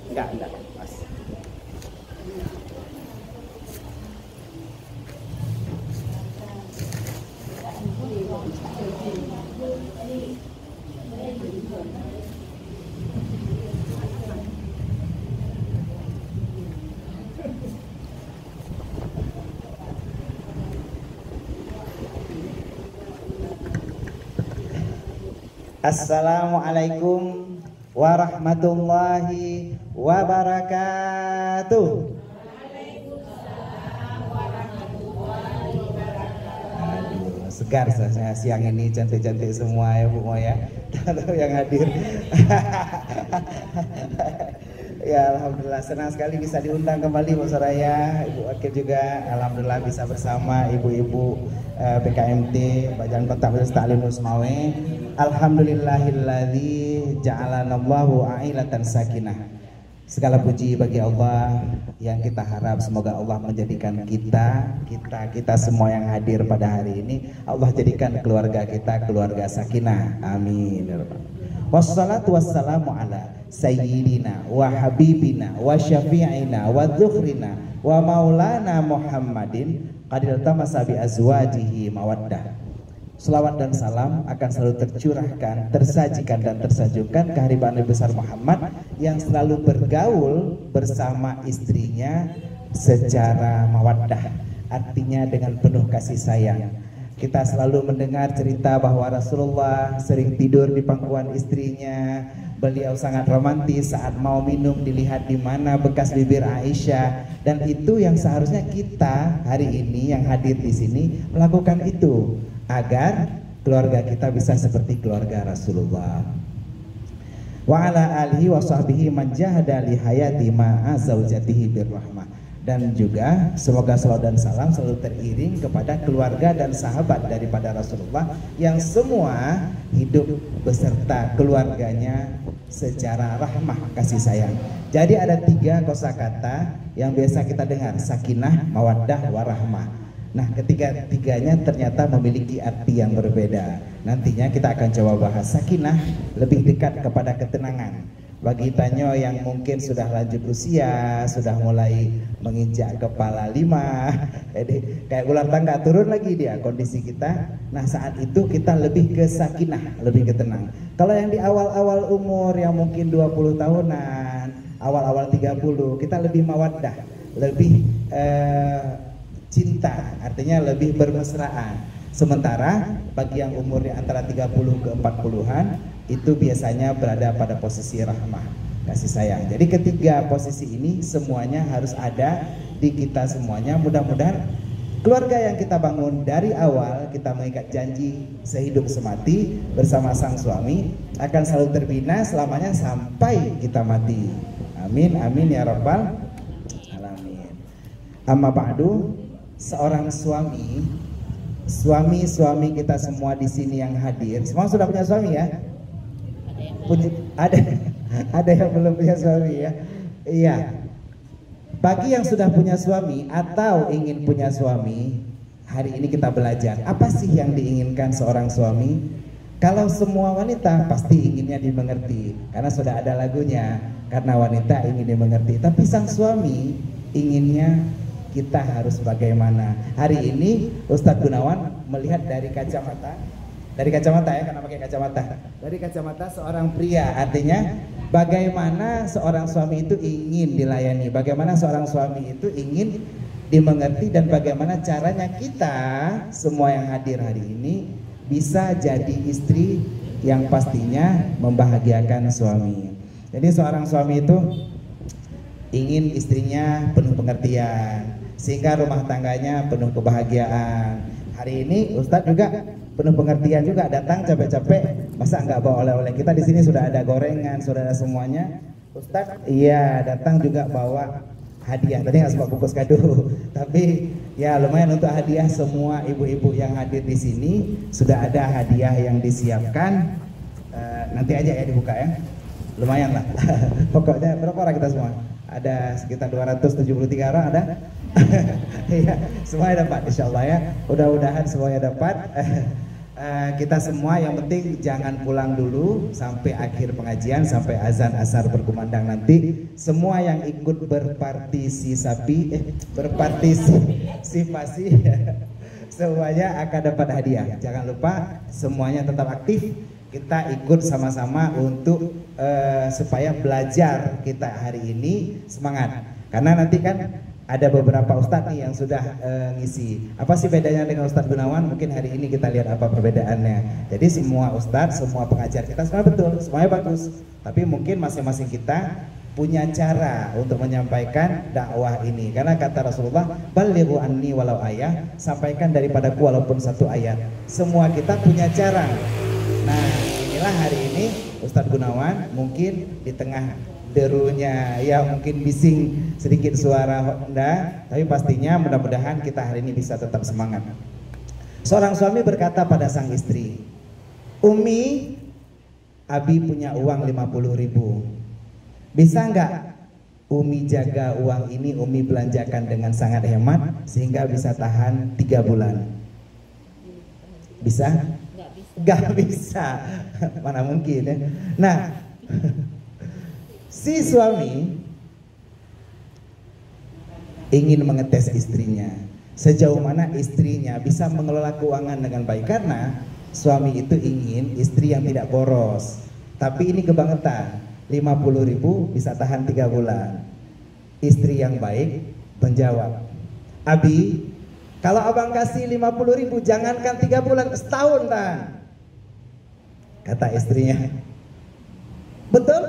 Enggak, Mas. Assalamualaikum warahmatullahi wabarakatuh. Aduh, segar saya siang ini, cantik-cantik semua ya Bu Mo ya. Yang hadir. Ya alhamdulillah, senang sekali bisa diundang kembali Bu Soraya, Ibu Wakil juga. Alhamdulillah bisa bersama ibu-ibu PKMT Badan Kota Ta'lim Usmawe. Alhamdulillahilladzi ja'alanallahu a'ilatan sakinah. Segala puji bagi Allah, yang kita harap semoga Allah menjadikan kita semua yang hadir pada hari ini, Allah jadikan keluarga kita keluarga sakinah. Amin. Wassalatu wassalamu ala sayyidina wa habibina wa syafi'ina wa dzukhrina wa maulana Muhammadin qadil tamasa bi azwajihi mawaddah. Selawat dan salam akan selalu tercurahkan, tersajikan dan tersajukan ke hadirat Nabi besar Muhammad yang selalu bergaul bersama istrinya secara mawaddah, artinya dengan penuh kasih sayang. Kita selalu mendengar cerita bahwa Rasulullah sering tidur di pangkuan istrinya. Beliau sangat romantis saat mau minum dilihat di mana bekas bibir Aisyah, dan itu yang seharusnya kita hari ini yang hadir di sini melakukan itu agar keluarga kita bisa seperti keluarga Rasulullah. Wa ala alihi wa sahbihi man jahada li hayati ma'a zaujatihi birrahmah. Dan juga semoga salawat dan salam selalu teriring kepada keluarga dan sahabat daripada Rasulullah yang semua hidup beserta keluarganya secara rahmah kasih sayang. Jadi ada 3 kosakata yang biasa kita dengar, sakinah, mawaddah, warahmah. Nah, ketiga-tiganya ternyata memiliki arti yang berbeda. Nantinya kita akan coba bahas. Sakinah lebih dekat kepada ketenangan. Bagi Tanyo yang mungkin sudah lanjut usia, sudah mulai menginjak kepala 5, jadi kayak ular tangga turun lagi dia kondisi kita. Nah, saat itu kita lebih ke sakinah, lebih ke tenang. Kalau yang di awal-awal umur yang mungkin 20 tahunan, awal-awal 30, kita lebih mawaddah, lebih cinta, artinya lebih bermesraan. Sementara bagi yang umurnya antara 30 ke 40-an itu biasanya berada pada posisi rahmah, kasih sayang. Jadi ketiga posisi ini semuanya harus ada di kita semuanya. Mudah-mudahan keluarga yang kita bangun dari awal, kita mengikat janji sehidup semati bersama sang suami akan selalu terbina selamanya sampai kita mati. Amin, amin ya rabbal alamin. Amma ba'du, seorang suami kita semua di sini yang hadir, semua sudah punya suami ya? Ada yang belum punya suami ya? Iya. Bagi yang sudah punya suami atau ingin punya suami, hari ini kita belajar apa sih yang diinginkan seorang suami. Kalau semua wanita pasti inginnya dimengerti, karena sudah ada lagunya, karena wanita ingin dimengerti. Tapi sang suami inginnya kita harus bagaimana. Hari ini Ustadz Gunawan melihat dari kacamata ya, karena pakai kacamata, dari kacamata seorang pria, artinya bagaimana seorang suami itu ingin dilayani, bagaimana seorang suami itu ingin dimengerti, dan bagaimana caranya kita semua yang hadir hari ini bisa jadi istri yang pastinya membahagiakan suami. Jadi seorang suami itu ingin istrinya penuh pengertian sehingga rumah tangganya penuh kebahagiaan. Hari ini Ustadz juga penuh pengertian juga, datang capek-capek, masa nggak bawa oleh-oleh. Kita di sini sudah ada gorengan, sudah ada semuanya. Ustadz iya datang juga bawa hadiah. Tadi nggak sempat bungkus kado, tapi ya lumayan untuk hadiah. Semua ibu-ibu yang hadir di sini sudah ada hadiah yang disiapkan. Nanti aja ya dibuka ya, lumayan lah. Pokoknya berapa orang kita semua? Ada sekitar 273 orang ada. Ya, semuanya dapat insya Allah ya. Mudah-mudahan semuanya dapat. kita semua yang penting jangan pulang dulu sampai akhir pengajian, sampai azan asar berkumandang nanti. Semua yang ikut berpartisipasi semuanya akan dapat hadiah. Jangan lupa semuanya tetap aktif. Kita ikut sama-sama untuk supaya belajar kita hari ini semangat. Karena nanti kan ada beberapa ustadz nih yang sudah ngisi. Apa sih bedanya dengan Ustadz Gunawan? Mungkin hari ini kita lihat apa perbedaannya. Jadi semua ustadz, semua pengajar kita semua betul, semuanya bagus. Tapi mungkin masing-masing kita punya cara untuk menyampaikan dakwah ini. Karena kata Rasulullah, balighu anni walau ayah, sampaikan daripadaku walaupun satu ayat. Semua kita punya cara. Nah, inilah hari ini Ustadz Gunawan mungkin di tengah derunya ya mungkin bising sedikit suara Honda, tapi pastinya mudah-mudahan kita hari ini bisa tetap semangat. Seorang suami berkata pada sang istri, "Umi, Abi punya uang 50.000. Bisa nggak Umi jaga uang ini, Umi belanjakan dengan sangat hemat sehingga bisa tahan 3 bulan?" Bisa? Nggak bisa. Mana mungkin ya. Nah, si suami ingin mengetes istrinya sejauh mana istrinya bisa mengelola keuangan dengan baik, karena suami itu ingin istri yang tidak boros. Tapi ini kebangetan, 50.000 bisa tahan 3 bulan. Istri yang baik menjawab, "Abi, kalau abang kasih 50.000 jangankan 3 bulan, setahun tahan." Kata istrinya, "Betul?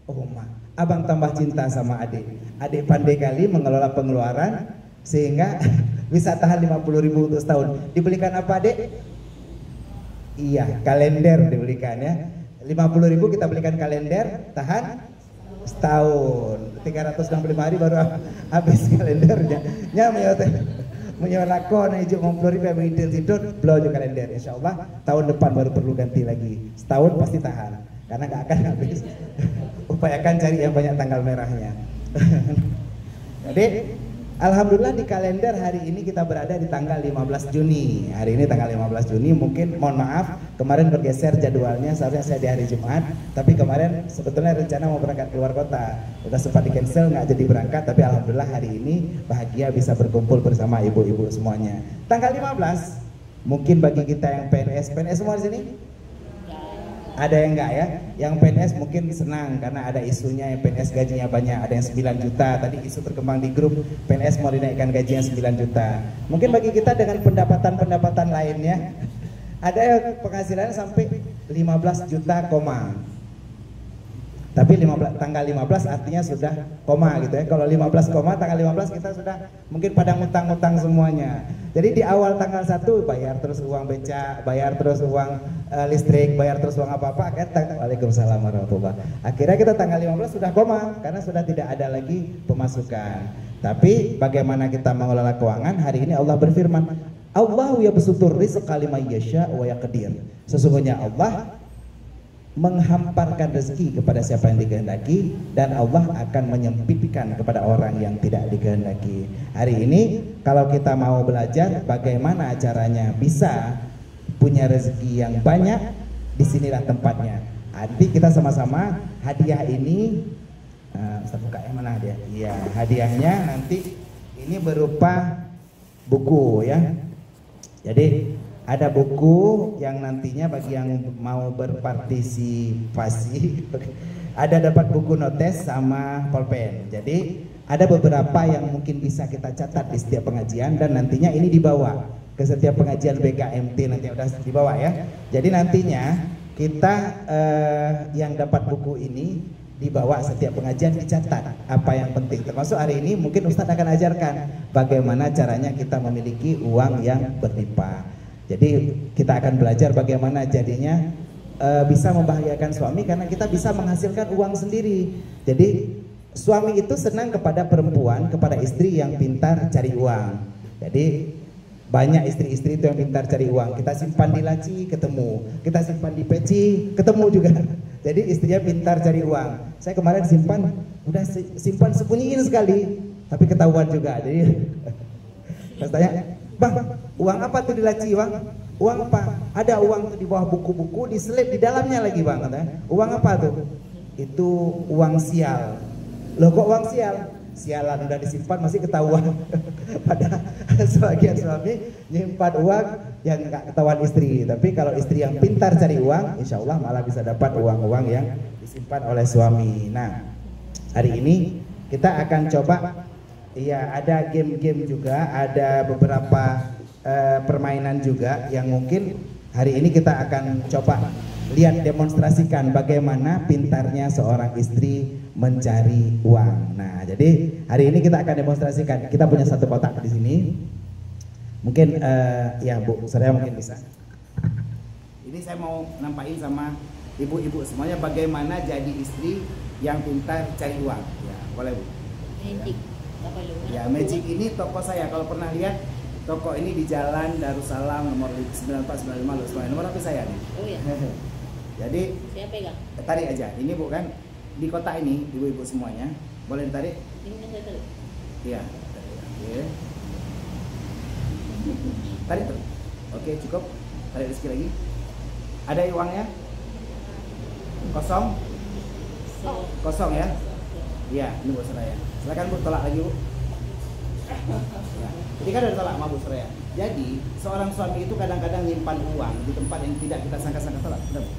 Oh ma, abang tambah cinta sama adik. Adik pandai kali mengelola pengeluaran sehingga bisa tahan 50.000 untuk setahun. Dibelikan apa adik?" Iya, kalender dibelikan ya. 50.000 kita belikan kalender, tahan setahun. 365 hari baru habis kalendernya. Nya menyolakon ijo 50.000 yang intensif blow kalender. Insyaallah tahun depan baru perlu ganti lagi. Setahun pasti tahan karena nggak akan habis. Upayakan cari yang banyak tanggal merahnya. Jadi alhamdulillah di kalender hari ini kita berada di tanggal 15 Juni. Hari ini tanggal 15 Juni, mungkin mohon maaf kemarin bergeser jadwalnya, seharusnya saya di hari Jumat, tapi kemarin sebetulnya rencana mau berangkat keluar kota. Udah sempat di cancel, nggak jadi berangkat, tapi alhamdulillah hari ini bahagia bisa berkumpul bersama ibu-ibu semuanya. Tanggal 15 mungkin bagi kita yang PNS semua di sini? Ada yang enggak ya? Yang PNS mungkin senang karena ada isunya yang PNS gajinya banyak, ada yang 9 juta. Tadi isu berkembang di grup PNS mau dinaikkan gajinya 9 juta. Mungkin bagi kita dengan pendapatan-pendapatan lainnya ada yang penghasilannya sampai 15 juta koma. Tapi tanggal 15 artinya sudah koma gitu ya. Kalau 15 koma tanggal 15 kita sudah mungkin pada ngutang-ngutang semuanya. Jadi di awal tanggal 1 bayar terus uang becak, bayar terus uang listrik, bayar terus uang apa-apa. Waalaikumsalam warahmatullahi wabarakatuh. Akhirnya kita tanggal 15 sudah koma karena sudah tidak ada lagi pemasukan. Tapi bagaimana kita mengelola keuangan? Hari ini Allah berfirman, Allahu yabsutur rizqa liman yasha wa yaqdir. Sesungguhnya Allah menghamparkan rezeki kepada siapa yang dikehendaki, dan Allah akan menyempitkan kepada orang yang tidak dikehendaki. Hari ini kalau kita mau belajar bagaimana caranya bisa punya rezeki yang banyak, disinilah tempatnya. Nanti kita sama-sama hadiah ini, Ustaz buka yang mana hadiah? Iya, hadiahnya nanti ini berupa buku ya. Jadi ada buku yang nantinya bagi yang mau berpartisipasi ada dapat buku notes sama pulpen. Jadi ada beberapa yang mungkin bisa kita catat di setiap pengajian, dan nantinya ini dibawa ke setiap pengajian BKMT nanti udah dibawa ya. Jadi nantinya kita yang dapat buku ini dibawa setiap pengajian, dicatat apa yang penting. Termasuk hari ini mungkin Ustadz akan ajarkan bagaimana caranya kita memiliki uang yang berlimpah. Jadi kita akan belajar bagaimana jadinya bisa membahagiakan suami, karena kita bisa menghasilkan uang sendiri. Jadi suami itu senang kepada perempuan, kepada istri yang pintar cari uang. Jadi banyak istri-istri itu yang pintar cari uang. Kita simpan di laci ketemu, kita simpan di peci ketemu juga. Jadi istrinya pintar cari uang. Saya kemarin udah simpan sembunyiin sekali, tapi ketahuan juga. Jadi saya tanya, Bang, uang apa tuh di laci, Bang? Uang apa? Ada uang di bawah buku-buku, diselip di dalamnya lagi bang. Uang apa tuh? Itu uang sial. Loh kok uang sial? Sialan udah disimpan masih ketahuan. Pada sebagian suami nyimpan uang yang nggak ketahuan istri. Tapi kalau istri yang pintar cari uang, insya Allah malah bisa dapat uang-uang yang disimpan oleh suami. Nah, hari ini kita akan coba, ya ada game-game juga, ada beberapa permainan juga yang mungkin hari ini kita akan coba lihat demonstrasikan bagaimana pintarnya seorang istri mencari uang. Nah, jadi hari ini kita akan demonstrasikan. Kita punya satu kotak di sini. Mungkin ya Bu, saya mungkin bisa. Ini saya mau nampain sama ibu-ibu semuanya bagaimana jadi istri yang pintar cari uang. Ya, boleh Bu. Magic. Ya, Magic ini toko saya. Kalau pernah lihat toko ini di Jalan Darussalam nomor 9495 nomor HP saya nih. Oh ya. Jadi Saya pegang. tarik aja. Ini Bu kan di kotak ini ibu-ibu semuanya. Boleh ditarik? Ini kan saya tarik. Iya. Oke. Tarik tuh. Oke, cukup. Tarik rezeki lagi. Ada uangnya? Kosong? Kosong ya? Iya, ini buat saya. Silakan Bu, tolak lagi Bu. Ya. Jadi kan udah tolak sama Bu Suraya. Jadi seorang suami itu kadang-kadang nyimpan uang di tempat yang tidak kita sangka-sangka. Tolak, sudah Bu.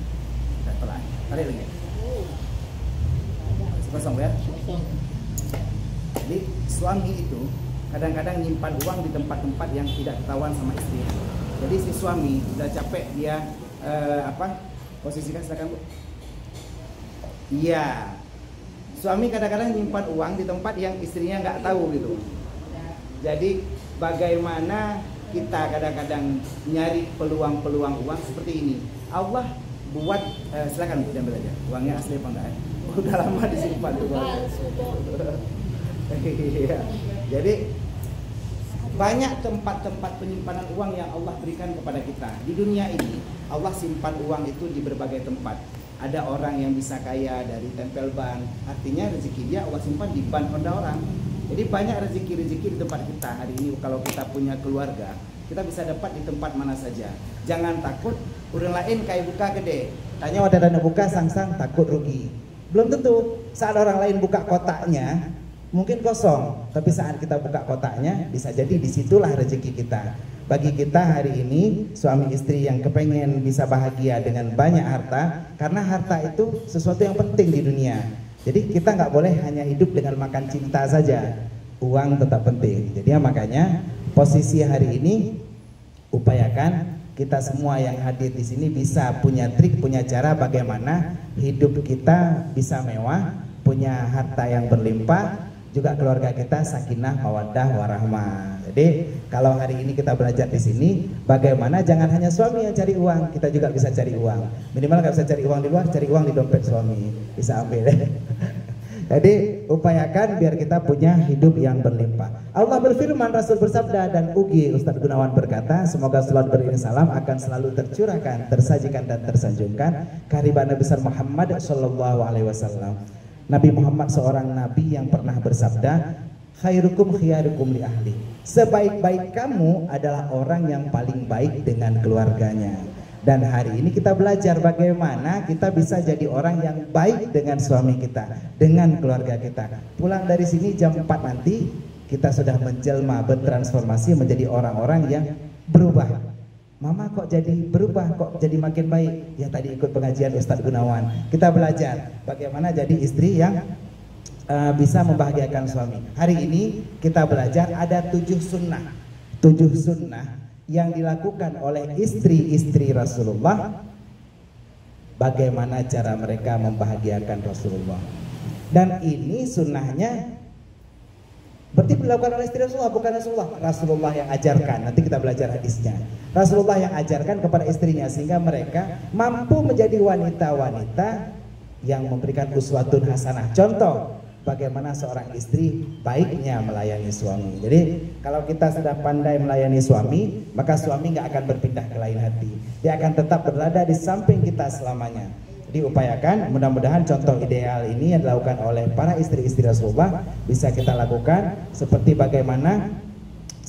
Kita tolak. Tarik lagi. Kosong ya? Kosong. Jadi suami itu kadang-kadang nyimpan uang di tempat-tempat yang tidak ketahuan sama istri. Jadi si suami udah capek dia posisikan, silakan Bu. Iya. Suami kadang-kadang nyimpan uang di tempat yang istrinya nggak tahu gitu. Jadi bagaimana kita kadang-kadang nyari peluang-peluang uang seperti ini. Allah buat, silakan Bu, ambil aja. Uangnya asli apa enggak? Udah lama disimpan tuh. Iya. Jadi banyak tempat-tempat penyimpanan uang yang Allah berikan kepada kita. Di dunia ini Allah simpan uang itu di berbagai tempat. Ada orang yang bisa kaya dari tempel ban, artinya rezeki dia Allah simpan di ban Honda orang. Jadi banyak rezeki-rezeki di tempat kita. Hari ini kalau kita punya keluarga, kita bisa dapat di tempat mana saja. Jangan takut, orang lain kayak buka gede. Tanya wadah dana buka sang-sang takut rugi. Belum tentu. Saat orang lain buka kotaknya mungkin kosong, tapi saat kita buka kotaknya bisa jadi disitulah rezeki kita. Bagi kita hari ini suami istri yang kepengen bisa bahagia dengan banyak harta, karena harta itu sesuatu yang penting di dunia. Jadi kita nggak boleh hanya hidup dengan makan cinta saja, uang tetap penting. Jadi ya makanya posisi hari ini upayakan kita semua yang hadir di sini bisa punya trik, punya cara bagaimana hidup kita bisa mewah, punya harta yang berlimpah, juga keluarga kita sakinah, mawaddah, warahmah. Jadi kalau hari ini kita belajar di sini, bagaimana jangan hanya suami yang cari uang, kita juga bisa cari uang. Minimal nggak bisa cari uang di luar, cari uang di dompet suami, bisa ambil. Jadi upayakan biar kita punya hidup yang berlimpah. Allah berfirman, Rasul bersabda, dan Ugi Ustadz Gunawan berkata, semoga salat beriring salam akan selalu tercurahkan, tersajikan dan tersanjungkan kehadiran Nabi besar Muhammad Shallallahu Alaihi Wasallam. Nabi Muhammad seorang nabi yang pernah bersabda, khairukum khiyarukum li ahli. Sebaik-baik kamu adalah orang yang paling baik dengan keluarganya. Dan hari ini kita belajar bagaimana kita bisa jadi orang yang baik dengan suami kita, dengan keluarga kita. Pulang dari sini jam 4 nanti kita sudah menjelma, bertransformasi menjadi orang-orang yang berubah. Mama kok jadi berubah, kok jadi makin baik? Ya tadi ikut pengajian Ustadz Gunawan. Kita belajar bagaimana jadi istri yang bisa membahagiakan suami. Hari ini kita belajar ada 7 sunnah. 7 sunnah yang dilakukan oleh istri-istri Rasulullah, bagaimana cara mereka membahagiakan Rasulullah. Dan ini sunnahnya berarti dilakukan oleh istri Rasulullah, bukan Rasulullah yang ajarkan. Nanti kita belajar hadisnya. Rasulullah yang ajarkan kepada istrinya sehingga mereka mampu menjadi wanita-wanita yang memberikan uswatun hasanah. Contoh bagaimana seorang istri baiknya melayani suami. Jadi kalau kita sudah pandai melayani suami, maka suami nggak akan berpindah ke lain hati. Dia akan tetap berada di samping kita selamanya. Jadi upayakan, mudah-mudahan contoh ideal ini yang dilakukan oleh para istri-istri Rasulullah bisa kita lakukan. Seperti bagaimana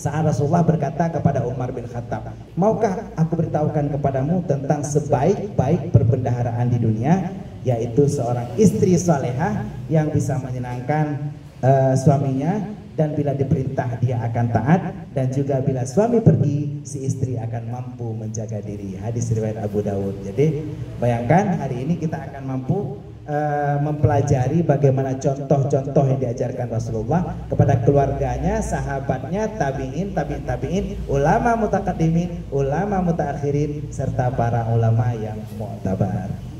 Saat Rasulullah berkata kepada Umar bin Khattab, maukah aku beritahukan kepadamu tentang sebaik-baik perbendaharaan di dunia, yaitu seorang istri salehah yang bisa menyenangkan suaminya, dan bila diperintah dia akan taat, dan juga bila suami pergi si istri akan mampu menjaga diri. Hadis riwayat Abu Dawud. Jadi bayangkan hari ini kita akan mampu mempelajari bagaimana contoh-contoh yang diajarkan Rasulullah kepada keluarganya, sahabatnya, tabi'in, tabi'in, ulama mutaqaddimin, ulama mutaakhirin, serta para ulama yang mu'tabar.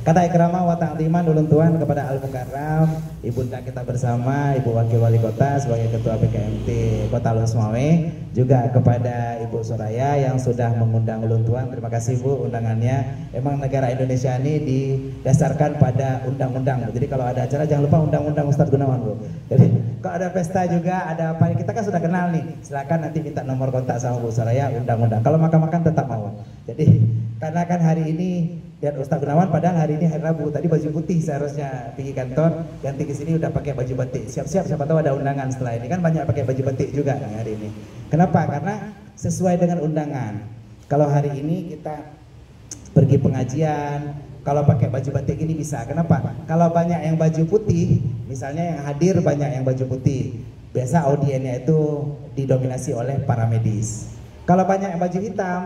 Kata ikramah wa ta'ziman ulun tuan kepada Al-Mukarram, ibunda kita bersama, Ibu Wakil Wali Kota sebagai Ketua PKMT Kota Losmawe, juga kepada Ibu Soraya yang sudah mengundang ulun tuan. Terima kasih Bu undangannya. Emang negara Indonesia ini didasarkan pada undang-undang. Jadi kalau ada acara jangan lupa undang-undang Ustadz Gunawan Bu. Jadi kalau ada pesta juga ada apa, kita kan sudah kenal nih. Silakan nanti minta nomor kontak sama Bu Soraya, undang-undang. Kalau makan-makan tetap mau. Jadi karena kan hari ini dan Ustadz Gunawan padahal hari ini hari Rabu, tadi baju putih seharusnya pergi kantor, ganti ke sini udah pakai baju batik. Siap-siap, siapa tahu ada undangan setelah ini, kan banyak pakai baju batik juga hari ini. Kenapa? Karena sesuai dengan undangan. Kalau hari ini kita pergi pengajian, kalau pakai baju batik ini bisa. Kenapa? Kalau banyak yang baju putih, misalnya yang hadir banyak yang baju putih, biasa audiennya itu didominasi oleh para medis. Kalau banyak yang baju hitam,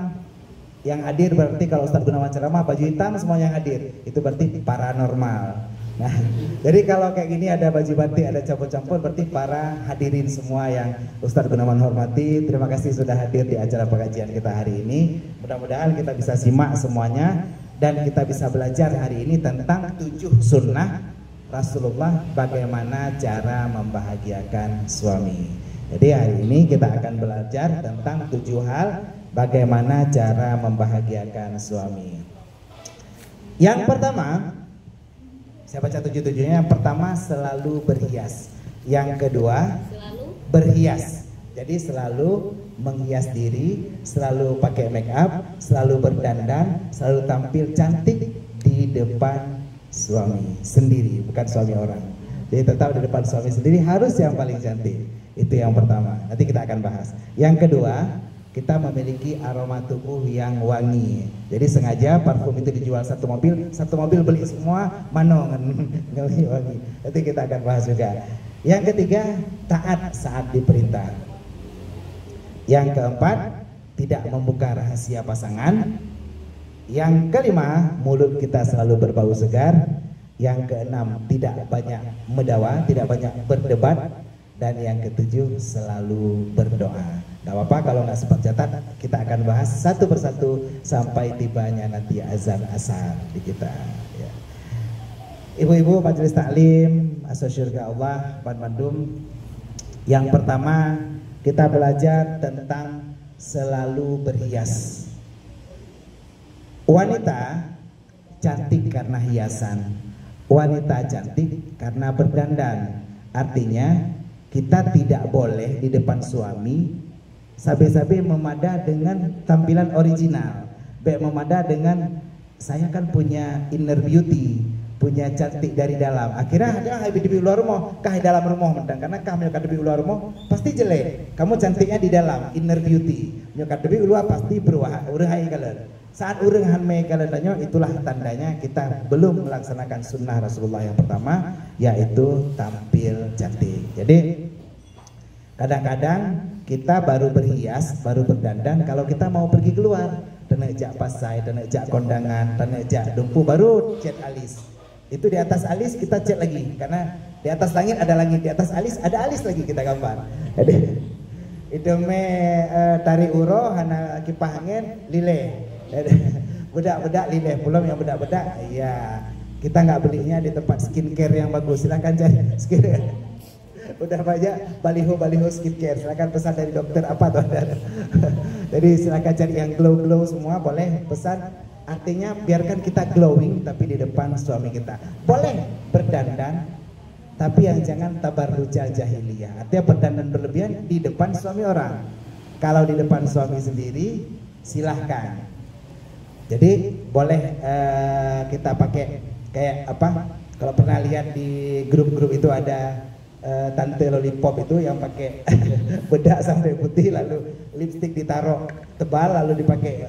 yang hadir berarti kalau Ustadz Gunawan ceramah baju hitam semuanya yang hadir, itu berarti paranormal. Nah, jadi kalau kayak gini ada baju batik, ada campur-campur, berarti para hadirin semua yang Ustadz Gunawan hormati, terima kasih sudah hadir di acara pengajian kita hari ini. Mudah-mudahan kita bisa simak semuanya dan kita bisa belajar hari ini tentang 7 sunnah Rasulullah bagaimana cara membahagiakan suami. Jadi hari ini kita akan belajar tentang 7 hal bagaimana cara membahagiakan suami. Yang pertama, saya baca 7-7-nya. Yang pertama, selalu berhias. Yang kedua, berhias. Jadi selalu menghias diri, selalu pakai make up, selalu berdandan, selalu tampil cantik di depan suami sendiri, bukan suami orang. Jadi tetap di depan suami sendiri harus yang paling cantik. Itu yang pertama. Nanti kita akan bahas. Yang kedua, kita memiliki aroma tubuh yang wangi. Jadi sengaja parfum itu dijual satu mobil beli semua, mano wangi. Nanti kita akan bahas juga. Yang ketiga, taat saat diperintah. Yang keempat, tidak membuka rahasia pasangan. Yang kelima, mulut kita selalu berbau segar. Yang keenam, tidak banyak mendawa, tidak banyak berdebat. Dan yang ketujuh, selalu berdoa. Gak apa-apa kalau nggak sempat catat, kita akan bahas satu persatu sampai tibanya nanti azan asar di kita. Ya. Ibu-ibu majelis taklim Asy-Syurga Allah Bandung. Yang pertama kita belajar tentang selalu berhias. Wanita cantik karena hiasan, wanita cantik karena berdandan. Artinya kita tidak boleh di depan suami sabe-sabe memadah dengan tampilan original, baik memadah dengan saya kan punya inner beauty, punya cantik dari dalam. Akhirnya ada habis di luar rumah, kah di dalam rumah mendang karena kami di luar rumah pasti jelek. Kamu cantiknya di dalam inner beauty. Nyokat debi luar pasti urang hai kalian. Saat urang hanme kalian itulah tandanya kita belum melaksanakan sunnah Rasulullah yang pertama, yaitu tampil cantik. Jadi kadang-kadang kita baru berhias, baru berdandan kalau kita mau pergi keluar. Tenejak pasai, tenejak kondangan, tenejak dumpu, baru cat alis. Itu di atas alis kita cat lagi, karena di atas langit ada langit, di atas alis ada alis lagi kita gambar. Jadi itu tari uro hana kipas angin lile. Bedak-bedak lile, belum yang bedak-bedak. Iya, kita nggak belinya di tempat skincare yang bagus. Silakan cari skincare. Udah banyak baliho skincare, silakan pesan dari dokter apa tuh ada. Jadi silakan cari yang glow semua, boleh pesan. Artinya biarkan kita glowing tapi di depan suami kita. Boleh berdandan tapi yang jangan tabarrujal jahiliyah. Artinya berdandan berlebihan di depan suami orang. Kalau di depan suami sendiri silahkan. Jadi boleh kita pakai kayak apa? Kalau pernah lihat di grup-grup itu ada tante lollipop itu yang pakai bedak sampai putih, lalu lipstik ditaruh tebal, lalu dipakai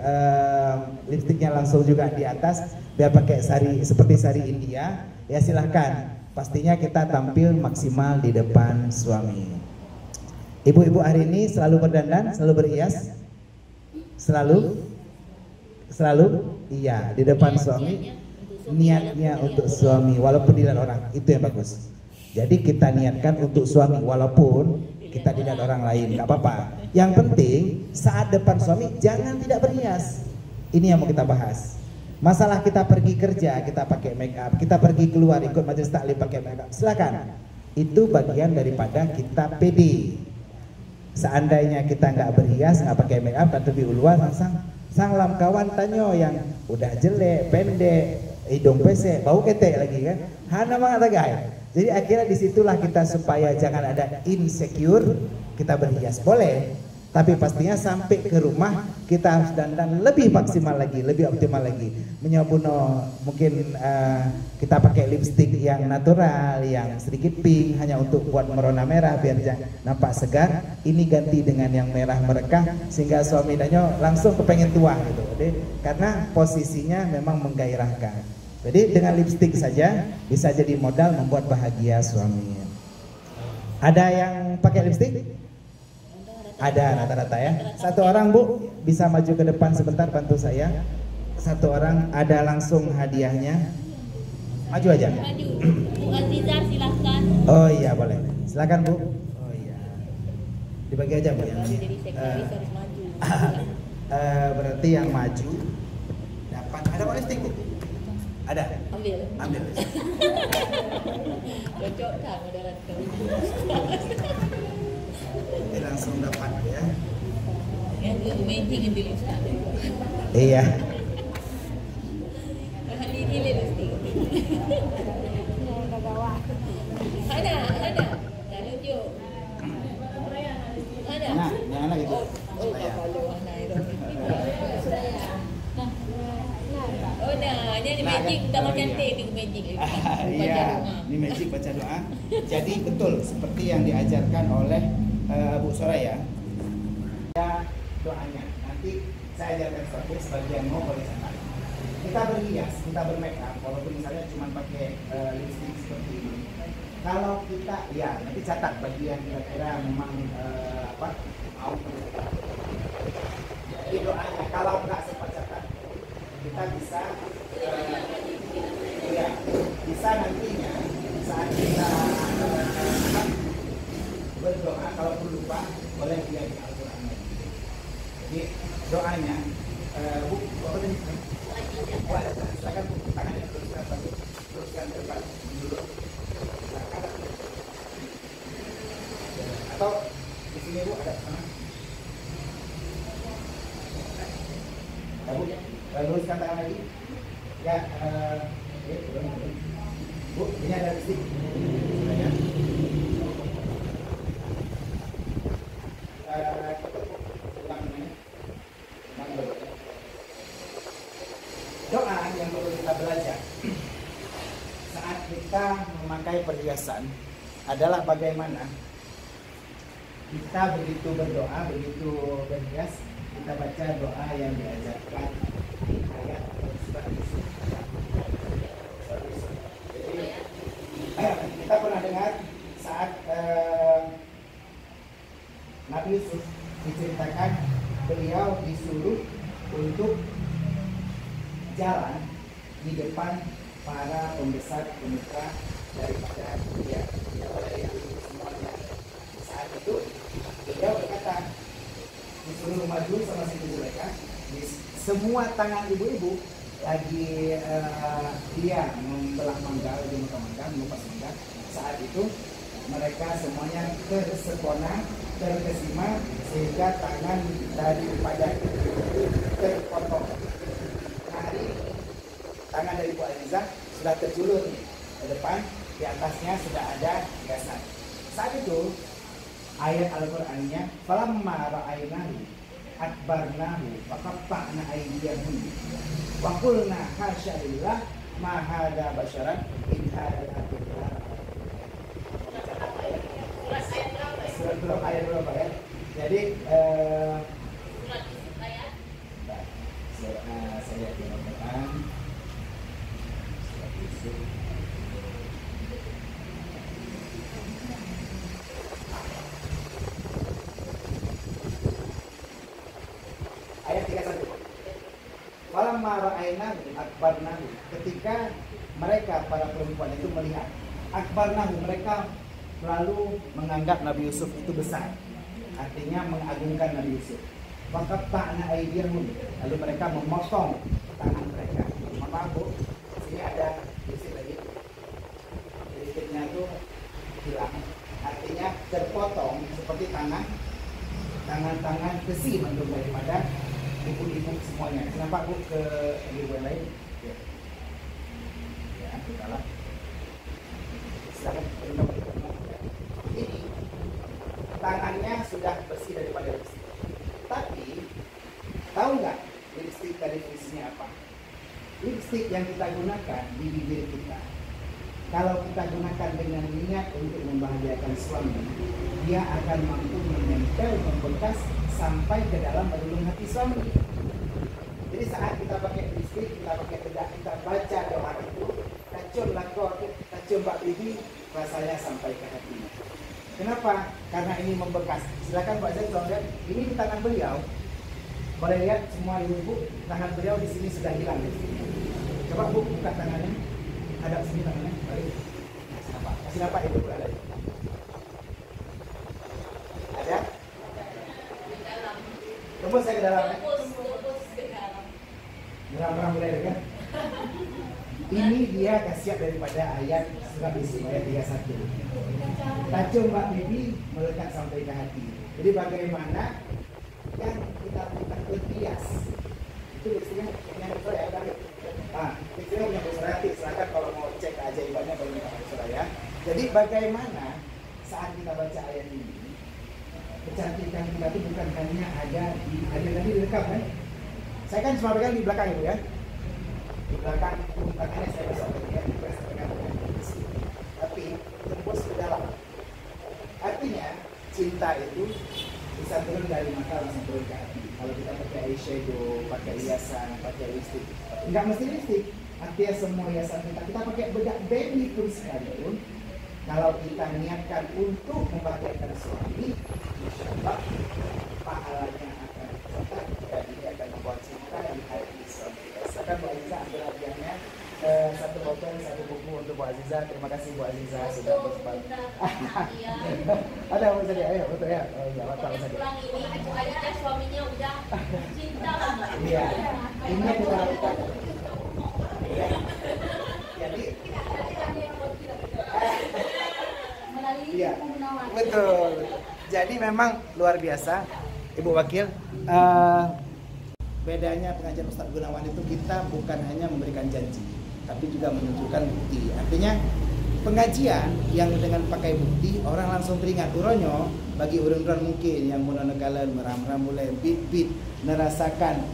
lipstiknya langsung juga di atas biar pakai sari seperti sari India, ya silahkan. Pastinya kita tampil maksimal di depan suami. Ibu-ibu hari ini selalu berdandan, selalu berias, selalu iya di depan suami, niatnya untuk suami walaupun dilihat orang, itu yang bagus. Jadi kita niatkan untuk suami walaupun kita dilihat orang lain, nggak apa-apa. Yang penting saat depan suami jangan tidak berhias. Ini yang mau kita bahas. Masalah kita pergi kerja kita pakai make up, kita pergi keluar ikut majelis taklim pakai make up, silakan. Itu bagian daripada kita pede. Seandainya kita nggak berhias, nggak pakai make up dan lebih luar, sang lam kawan tanyo yang udah jelek, pendek, hidung pesek, bau ketek lagi kan, hana banget guys. Jadi akhirnya disitulah kita supaya jangan ada insecure, kita berhias boleh, tapi pastinya sampai ke rumah kita harus dandan lebih maksimal lagi, lebih optimal lagi. Menyobuno mungkin kita pakai lipstick yang natural, yang sedikit pink hanya untuk buat merona merah biar nampak segar. Ini ganti dengan yang merah merekah sehingga suami danyo langsung kepengen tua gitu. Jadi, karena posisinya memang menggairahkan. Jadi dengan lipstick saja bisa jadi modal membuat bahagia suami. Ada yang pakai lipstick? Ada rata-rata ya. Satu orang Bu bisa maju ke depan sebentar bantu saya. Satu orang ada langsung hadiahnya. Maju aja. Maju. Bu Aziza silahkan. Oh iya boleh. Silakan Bu. Oh iya. Dibagi aja Bu yang Jadi sekretaris harus maju. Berarti yang maju dapat. Ada kok lipstick Bu? Ada. Ambil. Cocok tak moderator. Langsung dapat ya. Yang dulu magic yang dulu Ustaz. Iya. Hari ini lipstick. Ada. Dah tunjuk. Ada. Nah, jangan lagi Bu. Oh, kalau mana itu. Oh nah, ini magic tambah cantik itu magic. Iya, ini magic baca doa. Jadi betul seperti yang diajarkan oleh Bu Soraya. Ya doanya. Nanti saya ajarkan sebagian mau boleh catat. Kita berhias, kita bermake up, walaupun misalnya cuma pakai lipstick seperti ini. Kalau kita, ya nanti catat bagian kira-kira memang mau. Jadi doanya kalau nggak sempat catat, kita bisa ya bisa nantinya saat kita berdoa kalau perlu lupa boleh dia di Al-Quran. Jadi doanya Bu, apa tadi? Silakan Bu, tangannya teruskan depan dulu. Atau di sini Bu ada sana. Ya Bu, luruskan tangan lagi. Ya, Bu, ini ada lipstick. Doa yang perlu kita belajar saat kita memakai perhiasan adalah bagaimana kita begitu berdoa, begitu berhias, kita baca doa yang diajarkan di ayat Jadi kita pernah dengar saat Nabi Yusuf diceritakan beliau disuruh untuk jalan di depan para pembesar pemuka daripada dia semuanya. Saat itu beliau berkata disuruh maju sama Siti Zulaikha, semua tangan ibu-ibu lagi dia membelah mangga, dia makan mangga, mengupas mangga. Saat itu mereka semuanya tersekona, terkesima sehingga tangan daripada itu terpotong. Nah, hari tangan dari Bu Aziza sudah terjulur ke depan, di atasnya sudah ada hiasan. Saat itu ayat Al-Qur'annya falamma ra'ainahu akbarnahu wa qatta'na aydiyahum wa qulna hasya lillah ma hadza basyaran in hadza illa belum ayat dulu Pak ya. Jadi Surat Yusuf ayat. saya bacakan surat Yusuf. Ayat 31. Falamma ra'aynahu akbarnahu, ketika mereka para perempuan itu melihat, akbarnahu, mereka lalu menganggap Nabi Yusuf itu besar, artinya mengagungkan Nabi Yusuf. Faqatta'na aydiyahum, lalu mereka memotong tangan mereka. Maaf Bu, sini ada sedikit lagi, sedikitnya itu hilang, artinya terpotong seperti tangan besi bentuk daripada ibu-ibu semuanya. Kenapa Bu ke ibu yang lain? Ya, kita lah. Silakan. Ini tangannya sudah bersih daripada lipstick. Tapi tahu nggak lipstick dari fungsinya apa? Lipstick yang kita gunakan di bibir kita, kalau kita gunakan dengan niat untuk membahagiakan suami, dia akan mampu menempel, membekas sampai ke dalam relung hati suami. Jadi saat kita pakai lipstick, kita pakai bedak, kita baca doa itu, kacun lakor, kacun Pak Bibi, rasanya sampai ke hatinya. Kenapa? Karena ini membekas. Silakan Pak Zaid, tolong lihat. Ini di tangan beliau. Boleh lihat semua ibu-ibu, tangan beliau di sini sudah hilang. Coba Bu buka tangannya. Ada sini tangannya. Balik. Kasih nampak ibu ada. Ada? Tembus saya ke dalam. Tembus ke dalam. Merang-merang mulai kan? Ini dia khasiat daripada ayat surat Yusuf ayat 31. Tajam Mbak Bibi melekat sampai ke hati. Jadi bagaimana yang kita berhias itu biasanya yang saya ada. Itu yang berserati. Silakan kalau mau cek keajaibannya boleh minta Suraya. Jadi bagaimana saat kita baca ayat ini, kecantikan kita itu bukan hanya ada di tadi direkam kan? Saya kan cuma pegang di belakang itu ya. Di belakang tangannya saya besok ya, tapi tembus ke dalam. Artinya cinta itu bisa turun dari mata langsung turun ke hati. Kalau kita pakai eyeshadow, pakai hiasan, pakai lipstick, nggak mesti lipstick. Artinya semua hiasan kita pakai bedak baby pun sekalipun, kalau kita niatkan untuk membahagiakan suami, insya Allah pahalanya akan tetap dan ini akan membuat cinta di hati suami. Silakan Bu Aziza ambil hadiahnya. Satu botol, satu buku untuk Bu Aziza. Terima kasih Bu Aziza sudah bersempati. Ada apa saja? Ayo, betul ya. Oh iya, betul saja. Pulang ini Bu Aziza suaminya udah cinta banget. Iya. Ini yang kita lakukan. Ya. Jadi iya, betul. Jadi memang luar biasa, Ibu Wakil. Bedanya pengajian Ustadz Gunawan itu kita bukan hanya memberikan janji, tapi juga menunjukkan bukti. Artinya pengajian yang dengan pakai bukti orang langsung teringat. Uronyo bagi urun-urun mungkin yang menonekalan meram-ram mulai bit-bit merasakan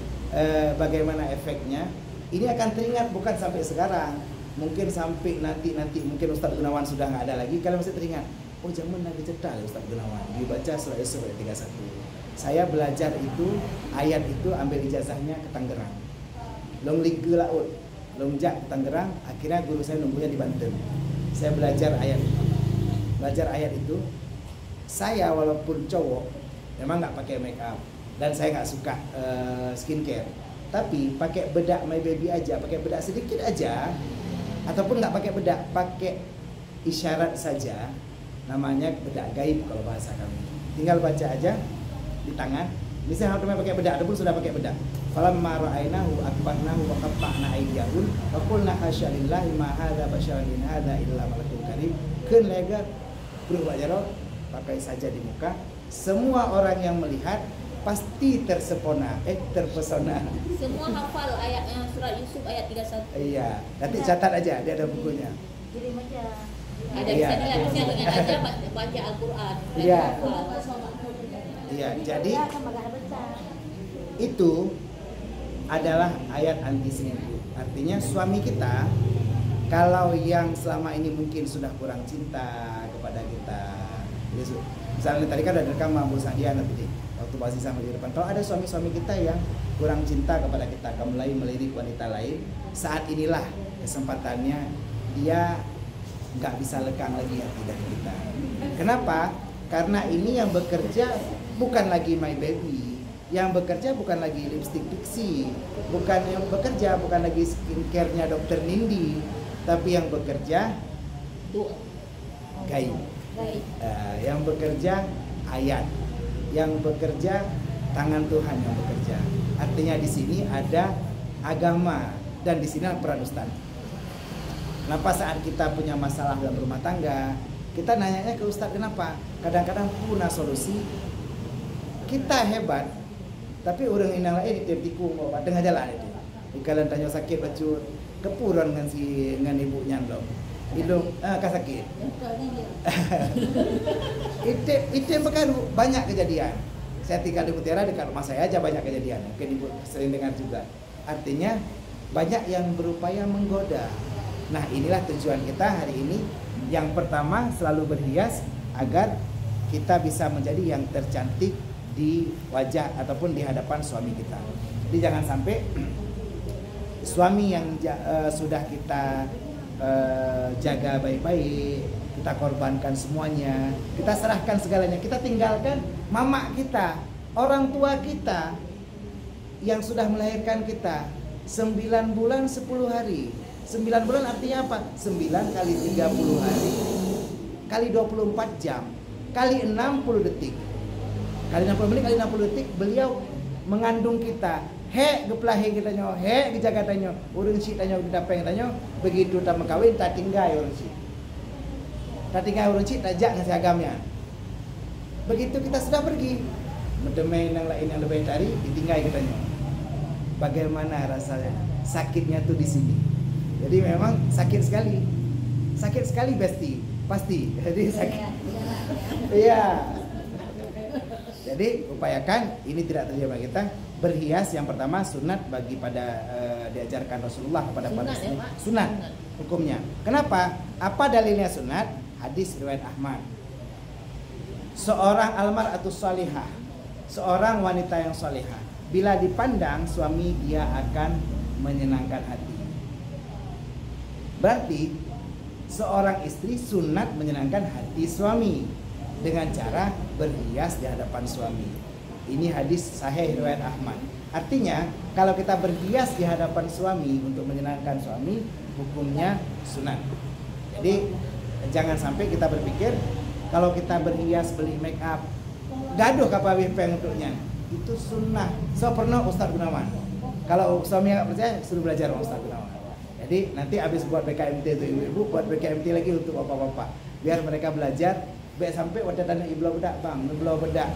bagaimana efeknya. Ini akan teringat bukan sampai sekarang, mungkin sampai nanti mungkin Ustadz Gunawan sudah nggak ada lagi, kalian masih teringat. Oh zaman lagi cetak Ustadz Gunawan dibaca surah Yusuf ayat 31. Saya belajar itu ayat itu ambil ijazahnya ke Tangerang. Long Liga Laut, Longjak ke Tangerang. Akhirnya guru saya nunggunya di Banten. Saya belajar ayat itu. Saya walaupun cowok memang nggak pakai make up dan saya nggak suka skincare. Tapi pakai bedak My Baby aja, pakai bedak sedikit aja, ataupun nggak pakai bedak, pakai isyarat saja. Namanya bedak gaib kalau bahasa kami. Tinggal baca aja di tangan. Misalnya kalau pakai bedak, ataupun sudah pakai bedak. Falamma ra'ainahu akbarnahu wa qatta'na aydiyahum wa qulna hasya lillahi ma hadza basyaran in hadza illa malakun karim. Keun lega berubah jaro pakai saja di muka. Semua orang yang melihat pasti terpesona. Semua hafal ayat surat Yusuf ayat 31. Iya, nanti catat aja, dia ada bukunya. Jadi macam Ada bisa dilihatnya dengan aja baca Al-Qur'an. Iya. Iya, jadi itu adalah ayat anti selingkuh. Artinya suami kita kalau yang selama ini mungkin sudah kurang cinta kepada kita, Jadi, misalnya tadi kan ada rekam Bu Sadiana tadi waktu masih sama di depan. Kalau ada suami-suami kita yang kurang cinta kepada kita, mulai melirik wanita lain, saat inilah kesempatannya dia nggak bisa lekang lagi hati dari kita. Kenapa? Karena ini yang bekerja bukan lagi My Baby, yang bekerja bukan lagi lipstick Pixie, yang bekerja bukan lagi skincare-nya Dr. Nindi, tapi yang bekerja gaib. Yang bekerja ayat, yang bekerja tangan Tuhan yang bekerja. Artinya di sini ada agama dan di sini ada peran ustaz. Kenapa saat kita punya masalah dalam rumah tangga, kita nanyanya ke ustaz kenapa? Kadang-kadang punya solusi, kita hebat, tapi orang inang lain dia tikung bawa tengah jalan itu. Ikalan tanya sakit bacut, kepuran dengan ibunya loh. Hidung sakit. Itu yang berkaru banyak kejadian. Saya tinggal di Mutiara, dekat rumah saya aja banyak kejadian. Mungkin ibu sering dengar juga. Artinya banyak yang berupaya menggoda. Nah inilah tujuan kita hari ini. Yang pertama selalu berhias agar kita bisa menjadi yang tercantik di wajah ataupun di hadapan suami kita. Jadi jangan sampai suami yang sudah kita jaga baik-baik, kita korbankan semuanya, kita serahkan segalanya, kita tinggalkan mama kita, orang tua kita yang sudah melahirkan kita 9 bulan 10 hari. 9 bulan artinya apa? 9 kali 30 hari kali 24 jam kali 60 detik kali 60 menit kali 60 detik beliau mengandung kita. He geplahe kita nyo, he gejaga tanyo, urun si tanyo kita peng tanyo, begitu tak kawin tak tinggal urun si. Tak tinggal urun si tak jak ngasih agamnya. Begitu kita sudah pergi, medemai yang lain yang lebih dari ditinggal kita nyo. Bagaimana rasanya? Sakitnya tuh di sini. Jadi memang sakit sekali besti, pasti. Jadi sakit. Iya. Jadi upayakan ini tidak terjadi pada kita. Berhias yang pertama sunat bagi pada diajarkan Rasulullah kepada para istri. Sunat hukumnya. Kenapa? Apa dalilnya sunat? Hadis riwayat Ahmad. Seorang almar'atus salihah, seorang wanita yang salihah, bila dipandang suami dia akan menyenangkan hati. Berarti seorang istri sunat menyenangkan hati suami dengan cara berhias di hadapan suami. Ini hadis sahih riwayat Ahmad. Artinya kalau kita berhias di hadapan suami untuk menyenangkan suami, hukumnya sunat. Jadi jangan sampai kita berpikir kalau kita berhias beli make up, gaduh kapal peng untuknya. Itu sunnah. So pernah Ustaz Gunawan. Kalau suami nggak percaya, suruh belajar sama Ustaz Gunawan. Jadi nanti habis buat BKMT itu ibu-ibu, buat BKMT lagi untuk bapak-bapak. Biar mereka belajar. Baik sampai wadah tanah iblo bedak bang, iblo bedak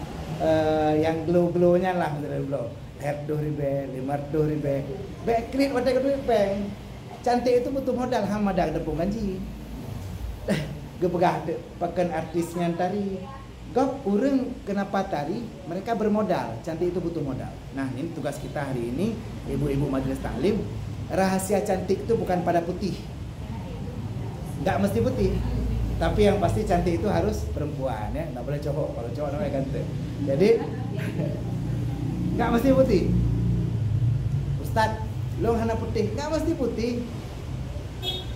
yang glow-glownya lah, glow. Herdoh ribe, 500 ribe. Baik kredit wadah kedua peng. Cantik itu butuh modal, hamadah depung ganji. Gebegah pakan artisnya tari. Gop urang kenapa tari? Mereka bermodal. Cantik itu butuh modal. Nah ini tugas kita hari ini, ibu-ibu majelis taklim. Rahasia cantik itu bukan pada putih. Nggak mesti putih. Tapi yang pasti cantik itu harus perempuan ya, nggak boleh cowok. Kalau cowok namanya ganteng. Jadi nggak mesti putih. Ustadz, lo hana putih, nggak mesti putih.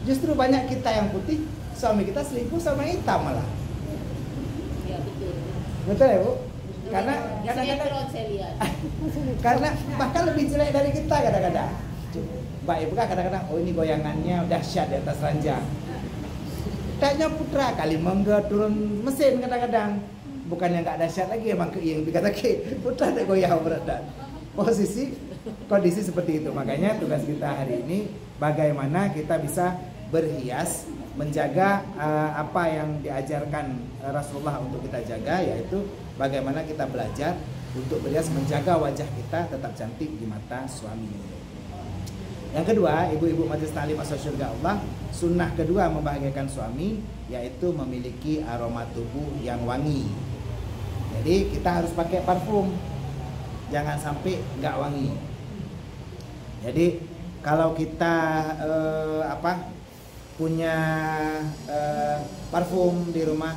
Justru banyak kita yang putih, suami kita selingkuh sama hitam malah. Ya betul. Betul ya bu? Karena Di kadang-kadang sinetron saya lihat. karena bahkan lebih jelek dari kita kadang-kadang. Mbak Ibu kan kadang-kadang, oh ini goyangannya dahsyat di atas ranjang. Tanya putra kali mangga turun mesin kadang-kadang. Bukan yang nggak dahsyat lagi emang yang dikata ke putra ada goyang berat. Kondisi seperti itu. Makanya tugas kita hari ini bagaimana kita bisa berhias, menjaga apa yang diajarkan Rasulullah untuk kita jaga, yaitu bagaimana kita belajar untuk berhias, menjaga wajah kita tetap cantik di mata suami. Yang kedua, ibu-ibu majelis taklim asal surga Allah, sunnah kedua membahagiakan suami yaitu memiliki aroma tubuh yang wangi. Jadi kita harus pakai parfum, jangan sampai nggak wangi. Jadi kalau kita punya parfum di rumah,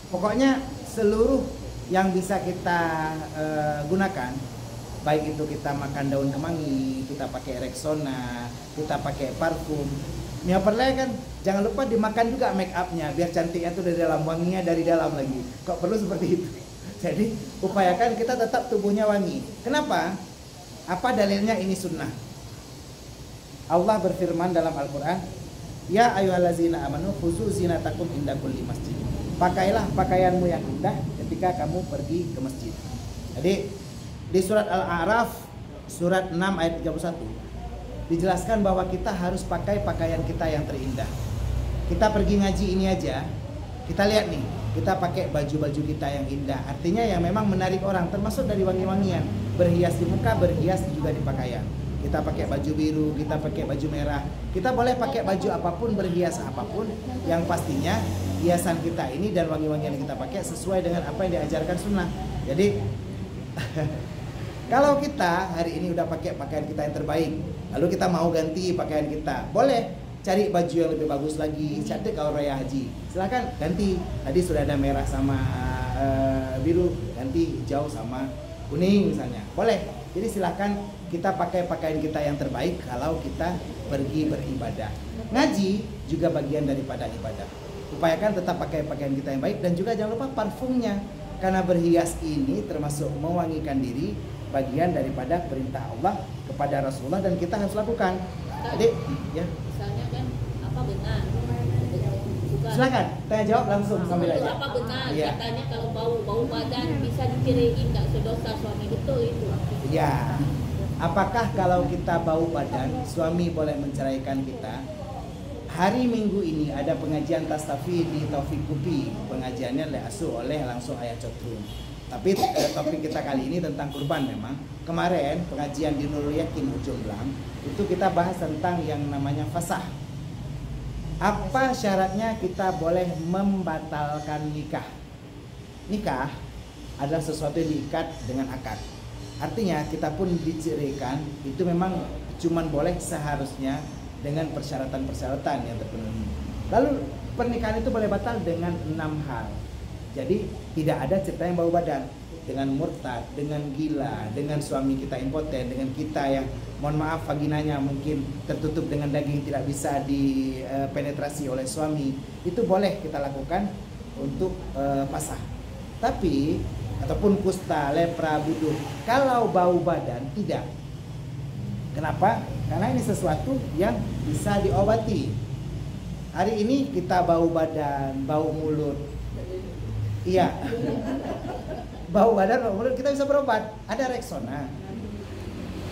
Pokoknya seluruh yang bisa kita gunakan, baik itu kita makan daun kemangi, kita pakai Rexona, kita pakai parfum. Yang perlu kan jangan lupa dimakan juga make upnya biar cantiknya tuh dari dalam, wanginya dari dalam lagi. Kok perlu seperti itu? Jadi upayakan kita tetap tubuhnya wangi. Kenapa? Apa dalilnya? Ini sunnah. Allah berfirman dalam Al-Quran, ya ayyuhallazina amanu khuzu zinatakum inda kulli masjid. Pakailah pakaianmu yang indah ketika kamu pergi ke masjid. Jadi di surat Al-A'raf surat 6 ayat 31 dijelaskan bahwa kita harus pakai pakaian kita yang terindah. Kita pergi ngaji ini aja, kita lihat nih, kita pakai baju-baju kita yang indah. Artinya yang memang menarik orang, termasuk dari wangi-wangian, berhias di muka, berhias juga di pakaian. Kita pakai baju biru, kita pakai baju merah, kita boleh pakai baju apapun, berhias apapun, yang pastinya hiasan kita ini dan wangi-wangian yang kita pakai sesuai dengan apa yang diajarkan sunnah. Jadi kalau kita hari ini udah pakai pakaian kita yang terbaik, lalu kita mau ganti pakaian kita, boleh cari baju yang lebih bagus lagi. Cantik kalau raya haji, silahkan ganti. Tadi sudah ada merah sama biru, ganti hijau sama kuning misalnya, boleh. Jadi silahkan kita pakai pakaian kita yang terbaik kalau kita pergi beribadah. Ngaji juga bagian daripada ibadah. Upayakan tetap pakai pakaian kita yang baik, dan juga jangan lupa parfumnya, karena berhias ini termasuk mewangikan diri, bagian daripada perintah Allah kepada Rasulullah dan kita harus lakukan. Jadi, ya. Misalnya kan apa benar? Bukan. Silakan tanya jawab langsung sambil aja. Apa benar? Ya. Katanya kalau bau badan bisa diceraiin, tak sedosa suami, betul itu? Ya. Apakah kalau kita bau badan suami boleh menceraikan kita? Hari Minggu ini ada pengajian Tastafi di Taufik Kupi. Pengajiannya diasuh oleh langsung Ayah Cotrun. Tapi topik kita kali ini tentang kurban memang. Kemarin pengajian di Nurul Yakin Ujung Blang itu kita bahas tentang yang namanya fasah. Apa syaratnya kita boleh membatalkan nikah? Nikah adalah sesuatu yang diikat dengan akad. Artinya kita pun diceraikan itu memang cuman boleh seharusnya dengan persyaratan-persyaratan yang terpenuhi. Lalu pernikahan itu boleh batal dengan 6 hal. Jadi tidak ada cerita yang bau badan, dengan murtad, dengan gila, dengan suami kita impoten, dengan kita yang mohon maaf vaginanya mungkin tertutup dengan daging tidak bisa dipenetrasi oleh suami. Itu boleh kita lakukan untuk pasah. Tapi ataupun kusta, lepra, buduh, kalau bau badan tidak. Kenapa? Karena ini sesuatu yang bisa diobati. Hari ini kita bau badan, bau mulut. Iya. Bau badan, bau mulut kita bisa berobat. Ada Rexona.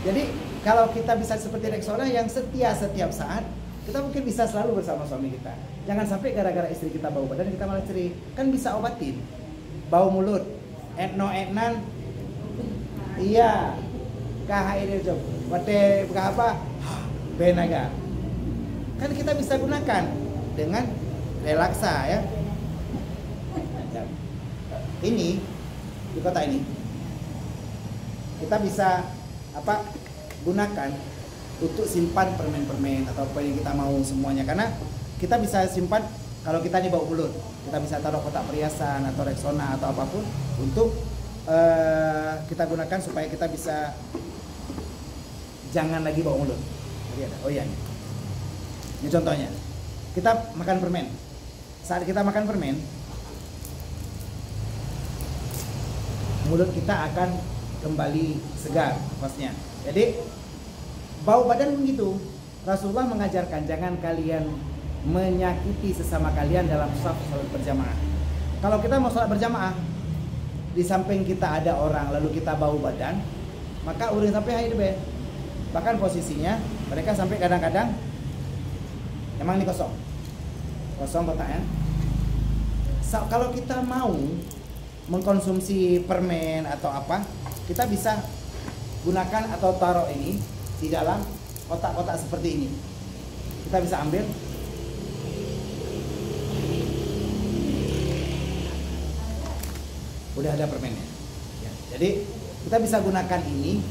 Jadi kalau kita bisa seperti Rexona yang setia setiap saat, kita mungkin bisa selalu bersama suami kita. Jangan sampai gara-gara istri kita bau badan kita malah cerai. Kan bisa obatin. Bau mulut, etno-etnan. Iya. KHID job. Wate apa? Benaga. Kan kita bisa gunakan dengan relaksa ya. Ini di kota ini kita bisa gunakan untuk simpan permen-permen atau apa yang kita mau semuanya, karena kita bisa simpan. Kalau kita nih bau mulut, kita bisa taruh kotak perhiasan atau Rexona atau apapun untuk kita gunakan supaya kita bisa jangan lagi bau mulut. Jadi ada, oh iya ini contohnya, kita makan permen. Saat kita makan permen, mulut kita akan kembali segar nafasnya. Jadi bau badan begitu. Rasulullah mengajarkan jangan kalian menyakiti sesama kalian dalam sholat berjamaah. Kalau kita mau sholat berjamaah, di samping kita ada orang lalu kita bau badan, maka udah sampai haid. Bahkan posisinya mereka sampai kadang-kadang emang ini kosong kotaknya. Kalau kita mau mengkonsumsi permen atau apa, kita bisa gunakan atau taruh ini di dalam kotak-kotak seperti ini. Kita bisa ambil, udah ada permennya ya. Jadi kita bisa gunakan ini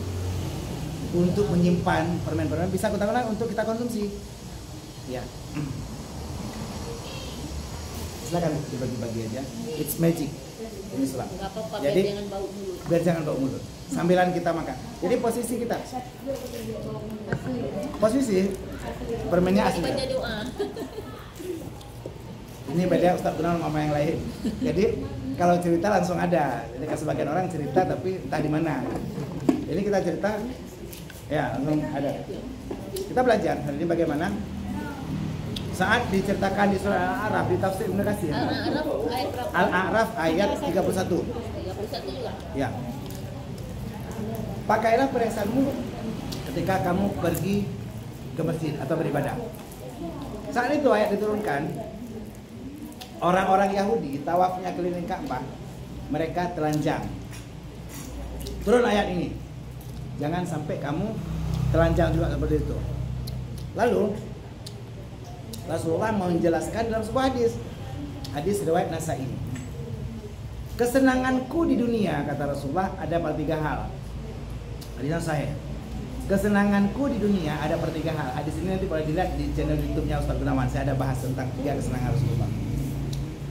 untuk menyimpan permen-permen, bisa kita gunakan untuk kita konsumsi ya. Silakan dibagi-bagi aja. It's magic. Ini sulap. Nggak apa-apa, Jadi biar jangan bau mulut. biar jangan bau mulut. Sambilan kita makan. Jadi posisi kita. Posisi permennya asli. Baca doa. Ini beda Ustaz Gunawan sama yang lain. Jadi kalau cerita langsung ada. Jadi kan sebagian orang cerita tapi entah di mana. Ini kita cerita ya langsung ada. Kita belajar hari ini bagaimana saat diceritakan di surah Al-A'raf di tafsir Ibnu Katsir. Al-A'raf ayat 31. 31 juga. Ya. Pakailah perhiasanmu ketika kamu pergi ke masjid atau beribadah. Saat itu ayat diturunkan, orang-orang Yahudi tawafnya keliling Ka'bah, mereka telanjang. Turun ayat ini. Jangan sampai kamu telanjang juga seperti itu. Lalu Rasulullah mau menjelaskan dalam sebuah hadis riwayat Nasa'i. Kesenanganku di dunia, kata Rasulullah, ada pada 3 hal. Hadisnya sahih. Kesenanganku di dunia ada pada 3 hal. Hadis ini nanti boleh dilihat di channel YouTube-nya Ustaz Gunawan. Saya ada bahas tentang 3 kesenangan Rasulullah.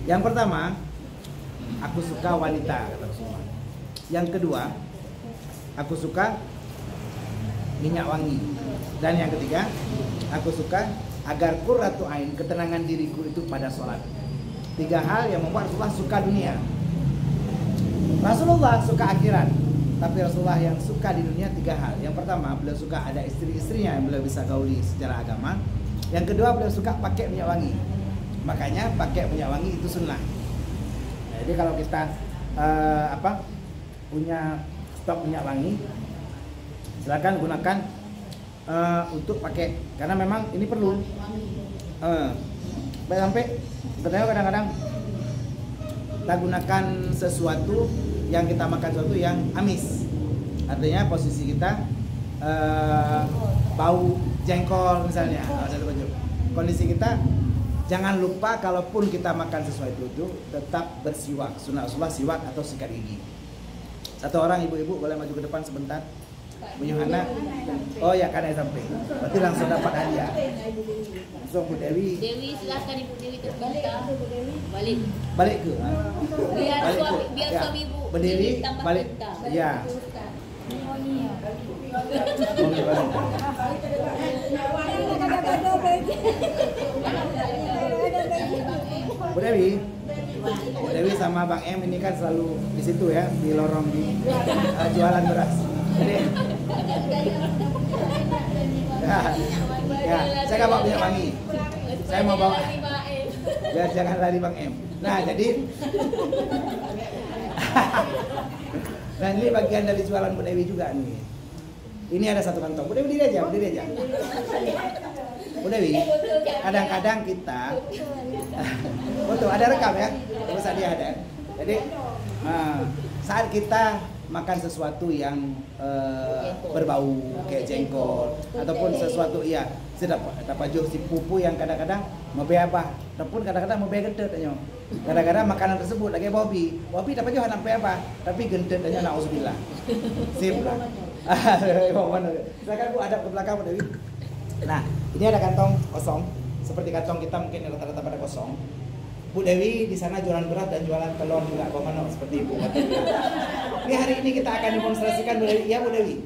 Yang pertama, aku suka wanita, kata Rasulullah. Yang kedua, aku suka minyak wangi. Dan yang ketiga, aku suka agar qurratu ain, ketenangan diriku itu pada sholat. 3 hal yang membuat Rasulullah suka dunia. Rasulullah suka akhirat, tapi Rasulullah yang suka di dunia 3 hal. Yang pertama, beliau suka ada istri-istrinya yang beliau bisa gauli secara agama. Yang kedua, beliau suka pakai minyak wangi. Makanya pakai minyak wangi itu sunnah. Nah, jadi kalau kita punya stok minyak wangi, silakan gunakan untuk pakai, karena memang ini perlu. Sampai kadang-kadang kita gunakan sesuatu yang kita makan sesuatu yang amis, artinya posisi kita bau jengkol misalnya, kondisi kita jangan lupa kalaupun kita makan sesuatu itu tetap bersiwak. Sunnah Rasulullah siwak atau sikat gigi. Satu orang ibu-ibu boleh maju ke depan sebentar. Bu Yohana, oh ya kan SMP, berarti langsung dapat hadiah. Langsung Bu Dewi. Dewi silakan Ibu Dewi tercinta. Balik ke. Biar Balik suami, ke. biar Ya. suami Ibu Berdiri, Dewi tambah balik. cinta. Ya. Bu Dewi. Bu Dewi sama Bang M ini kan selalu di situ ya, di lorong di jualan beras. Jadi ya, saya nggak bawa minyak wangi. Saya mau bawa biar jangan lari Bang M. Nah, jadi nah ini bagian dari jualan Bu Dewi juga nih. Ini ada satu kantong. Bu Dewi diri aja, Bu Dewi aja. Bu Dewi, kadang-kadang kita betul ada rekam ya, terus dia ada. Jadi saat kita makan sesuatu yang berbau kayak jengkol ataupun sesuatu ya sedap dapat si pupu yang kadang-kadang mau apa ataupun kadang-kadang mau gentet aja. Kadang-kadang makanan tersebut lagi bobi dapat juga sampai apa tapi gentet aja nauzubillah. Sip lah. Silakan Bu hadap ke belakang Bu Dewi. Nah, ini ada kantong kosong seperti kantong kita mungkin rata-rata pada kosong. Bu Dewi di sana jualan beras dan jualan telur juga, Bang seperti Ibu. Ini hari ini kita akan demonstrasikan Bu Dewi, ya Bu Dewi.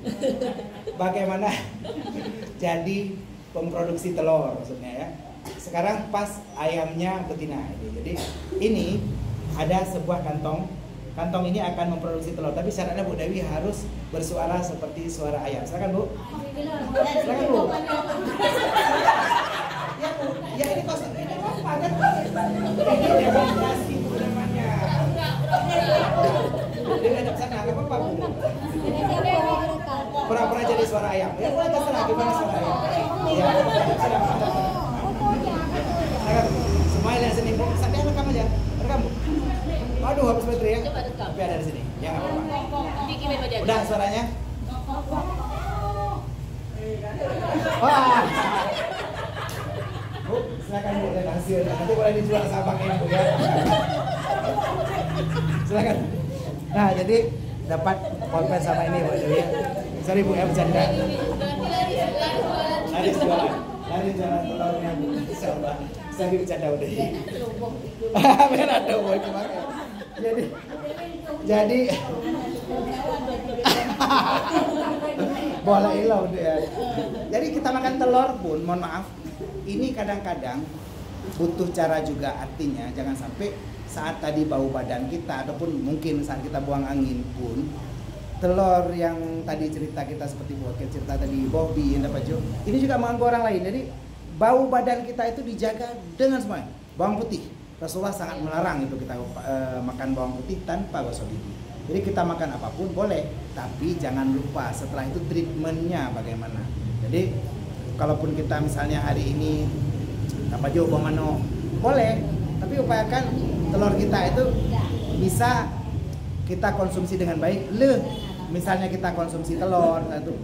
Bagaimana jadi pemproduksi telur maksudnya ya. Sekarang pas ayamnya betina. Jadi ini ada sebuah kantong. Kantong ini akan memproduksi telur, tapi syaratnya Bu Dewi harus bersuara seperti suara ayam. Silakan Bu. Silakan Bu. Ya Bu, ya ini kosong. Ini apa kan? Ini demonstrasi Bu namanya. Dia ada sana, nggak apa-apa Bu. Pura-pura jadi suara ayam. Ya boleh terserah gimana suara ayam. Ya, silakan. Semuanya lihat sini Bu. Sampai rekam aja. Rekam Bu. Aduh habis baterai ya. Coba rekam. Tapi ada di sini. Ya nggak apa-apa. Bikin apa jadi? Udah suaranya? Wah. Bu, silakan Bu dan hasil. Nanti boleh dijual sama Bang M Bu ya. Silakan. Nah, jadi dapat pulpen sama ini Bu ya. Sorry Bu ya bercanda. Laris jualan. Hari jangan telurnya Bu, insyaallah. Saya bercanda udah. Lubang itu. Biar ada boy kemarin. Jadi boleh ilau dia. Jadi kita makan telur pun, mohon maaf, ini kadang-kadang butuh cara juga, artinya jangan sampai saat tadi bau badan kita ataupun mungkin saat kita buang angin pun telur yang tadi cerita kita seperti buat cerita tadi Bobby yang dapat ini juga mengganggu orang lain. Jadi bau badan kita itu dijaga dengan semuanya. Bawang putih, Rasulullah sangat melarang itu kita makan bawang putih tanpa gosok gigi. Jadi kita makan apapun boleh, tapi jangan lupa setelah itu treatmentnya bagaimana. Jadi kalaupun kita misalnya hari ini apa jo mano boleh, tapi upayakan telur kita itu bisa kita konsumsi dengan baik. Misalnya kita konsumsi telur satu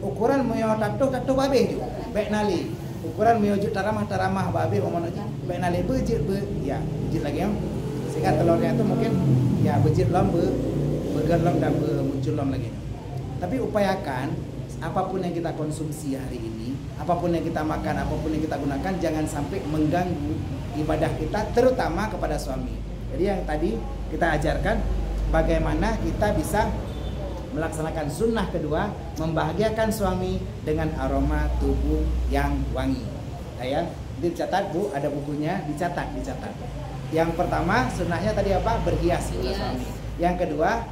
ukuran moyo tato babe jo baik nali ukuran moyo jo taramah babe mano baik nali bejit ya bejit lagi ya, sehingga telurnya itu mungkin ya bejit lom begerlom dan munculom lagi. Tapi upayakan apapun yang kita konsumsi hari ini, apapun yang kita makan, apapun yang kita gunakan, jangan sampai mengganggu ibadah kita, terutama kepada suami. Jadi yang tadi kita ajarkan bagaimana kita bisa melaksanakan sunnah kedua, membahagiakan suami dengan aroma tubuh yang wangi. Nah ya, dicatat Bu, ada bukunya, dicatat. Yang pertama sunnahnya tadi apa? Berhias kepada suami. Yang kedua,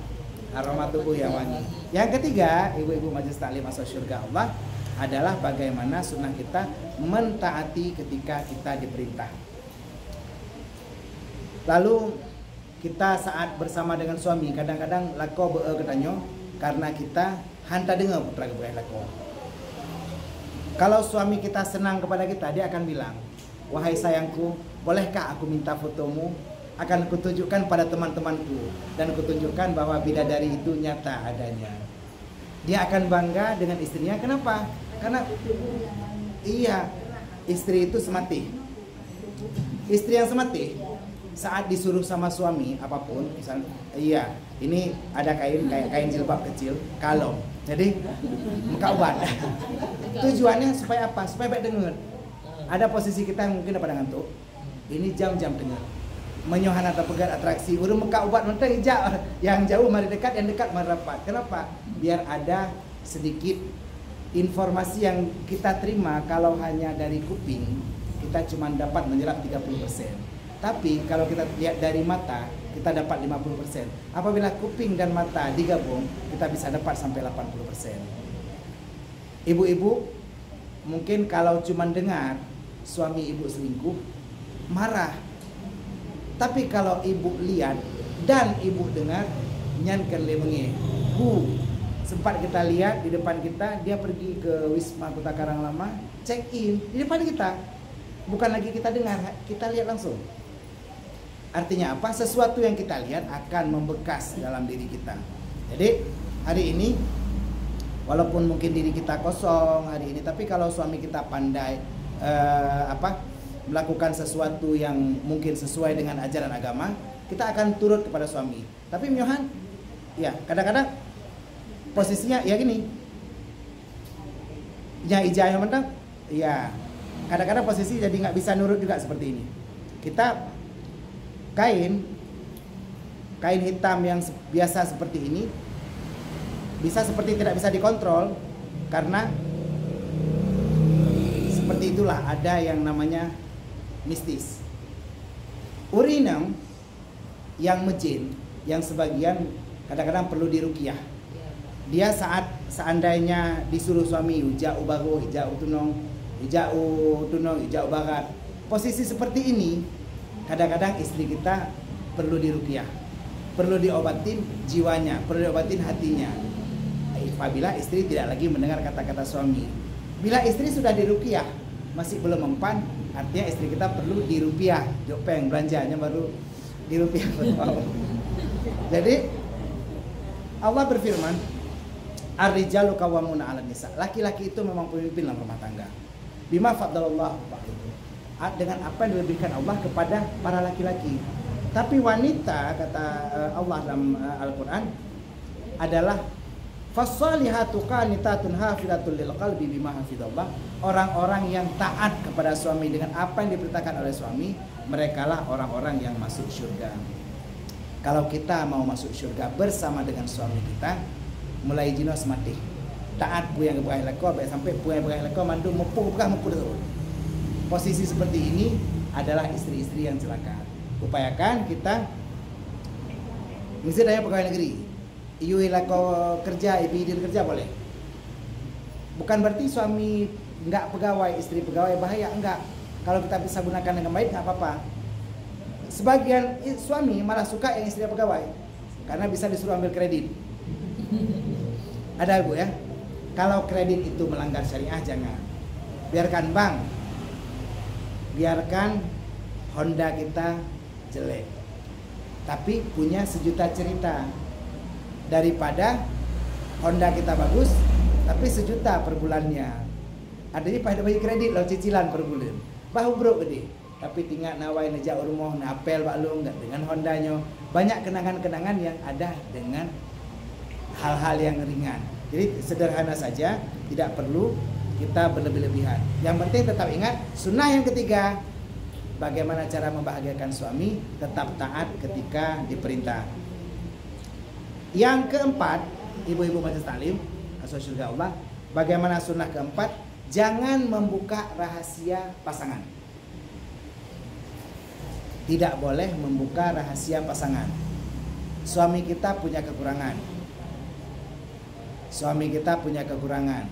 aroma tubuh yang wangi. Yang ketiga, ibu-ibu majelis taklim asal surga Allah, adalah bagaimana sunnah kita mentaati ketika kita diperintah. Lalu kita saat bersama dengan suami kadang-kadang lako ketanyo karena kita hanta dengar putra kebuai lako. Kalau suami kita senang kepada kita, dia akan bilang, wahai sayangku, bolehkah aku minta fotomu? Akan kutunjukkan pada teman-temanku dan kutunjukkan bahwa bidadari itu nyata adanya. Dia akan bangga dengan istrinya. Kenapa? Karena iya, istri itu semati. Istri yang semati saat disuruh sama suami apapun, misalnya, iya, ini ada kain kayak kain jilbab kecil, kalong. Jadi mekauban. Tujuannya supaya apa? Supaya baik dengar. Ada posisi kita yang mungkin dapat ngantuk. Ini jam-jam dengar. Menyohan atau pegat atraksi urung meka ubat mentah hijau yang jauh mari dekat, yang dekat mari rapat. Kenapa? Biar ada sedikit informasi yang kita terima. Kalau hanya dari kuping kita cuma dapat menyerap 30%, tapi kalau kita lihat dari mata kita dapat 50%. Apabila kuping dan mata digabung kita bisa dapat sampai 80%. Ibu-ibu mungkin kalau cuma dengar suami ibu selingkuh marah. Tapi kalau ibu lihat dan ibu dengar, nyankan lemengi. Sempat kita lihat di depan kita, dia pergi ke Wisma Kota Karanglama, check in di depan kita. Bukan lagi kita dengar, kita lihat langsung. Artinya apa? Sesuatu yang kita lihat akan membekas dalam diri kita. Jadi hari ini, walaupun mungkin diri kita kosong hari ini, tapi kalau suami kita pandai melakukan sesuatu yang mungkin sesuai dengan ajaran agama, kita akan turut kepada suami. Tapi Myohan, ya kadang-kadang posisinya ya gini, ya ijazah mentang, ya kadang-kadang posisi jadi nggak bisa nurut juga seperti ini. Kita kain hitam yang biasa seperti ini bisa seperti tidak bisa dikontrol karena seperti itulah ada yang namanya mistis. Urinam yang mejin, yang sebagian kadang-kadang perlu diruqyah. Dia saat seandainya disuruh suami hijau baru, hijau tunong, hijau barat. Posisi seperti ini, kadang-kadang istri kita perlu diruqyah, perlu diobatin jiwanya, perlu diobatin hatinya. Apabila istri tidak lagi mendengar kata-kata suami. Bila istri sudah diruqyah masih belum mempan, artinya istri kita perlu dirupiah, jopeng belanjanya baru dirupiah. Jadi Allah berfirman, ar-rijalu qawwamuna 'alan nisa. Laki-laki itu memang pemimpin dalam rumah tangga. Bima faddalallahu dengan apa yang diberikan Allah kepada para laki-laki. Tapi wanita kata Allah dalam Al-Qur'an adalah Fassalihatu qanitatun hafizatul lil qalbi bima hafizallah. Orang-orang yang taat kepada suami dengan apa yang diperintahkan oleh suami, merekalah orang-orang yang masuk surga. Kalau kita mau masuk surga bersama dengan suami kita, mulai jinos mati. Taat pu yang berai leko sampai pu yang berai leko mandu mempu terus. Posisi seperti ini adalah istri-istri yang celaka. Upayakan kita misalnya pegawai negeri, iu lako kerja, ibu kerja boleh. Bukan berarti suami enggak pegawai, istri pegawai bahaya, enggak. Kalau kita bisa gunakan dengan baik enggak apa-apa. Sebagian suami malah suka yang istri pegawai karena bisa disuruh ambil kredit. Ada Bu ya? Kalau kredit itu melanggar syariah jangan. Biarkan bank. Biarkan Honda kita jelek. Tapi punya sejuta cerita. Daripada Honda kita bagus tapi sejuta per bulannya. Adanya pada bagi kredit lo cicilan per bulan. Bahu bro gede. Tapi tinggal nawai nejak rumah napel baklung dengan Hondanya. Banyak kenangan-kenangan yang ada dengan hal-hal yang ringan. Jadi sederhana saja, tidak perlu kita berlebih-lebihan. Yang penting tetap ingat sunnah yang ketiga, bagaimana cara membahagiakan suami, tetap taat ketika diperintah. Yang keempat, ibu-ibu majelis taklim, asal surga Allah, bagaimana sunnah keempat, jangan membuka rahasia pasangan. Tidak boleh membuka rahasia pasangan. Suami kita punya kekurangan. Suami kita punya kekurangan.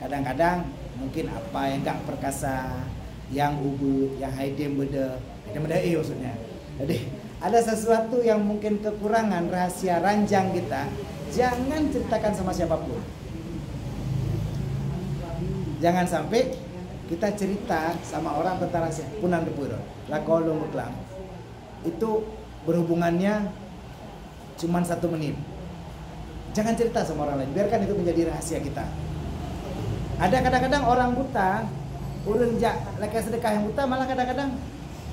Kadang-kadang mungkin apa yang gak perkasa, yang ubud, yang haidem beda maksudnya. Jadi ada sesuatu yang mungkin kekurangan rahasia ranjang kita, jangan ceritakan sama siapapun. Jangan sampai kita cerita sama orang tentang rahasia punan depuro, lakolong muklam. Itu berhubungannya cuma 1 menit. Jangan cerita sama orang lain, biarkan itu menjadi rahasia kita. Ada kadang-kadang orang buta, urun laki sedekah yang buta, malah kadang-kadang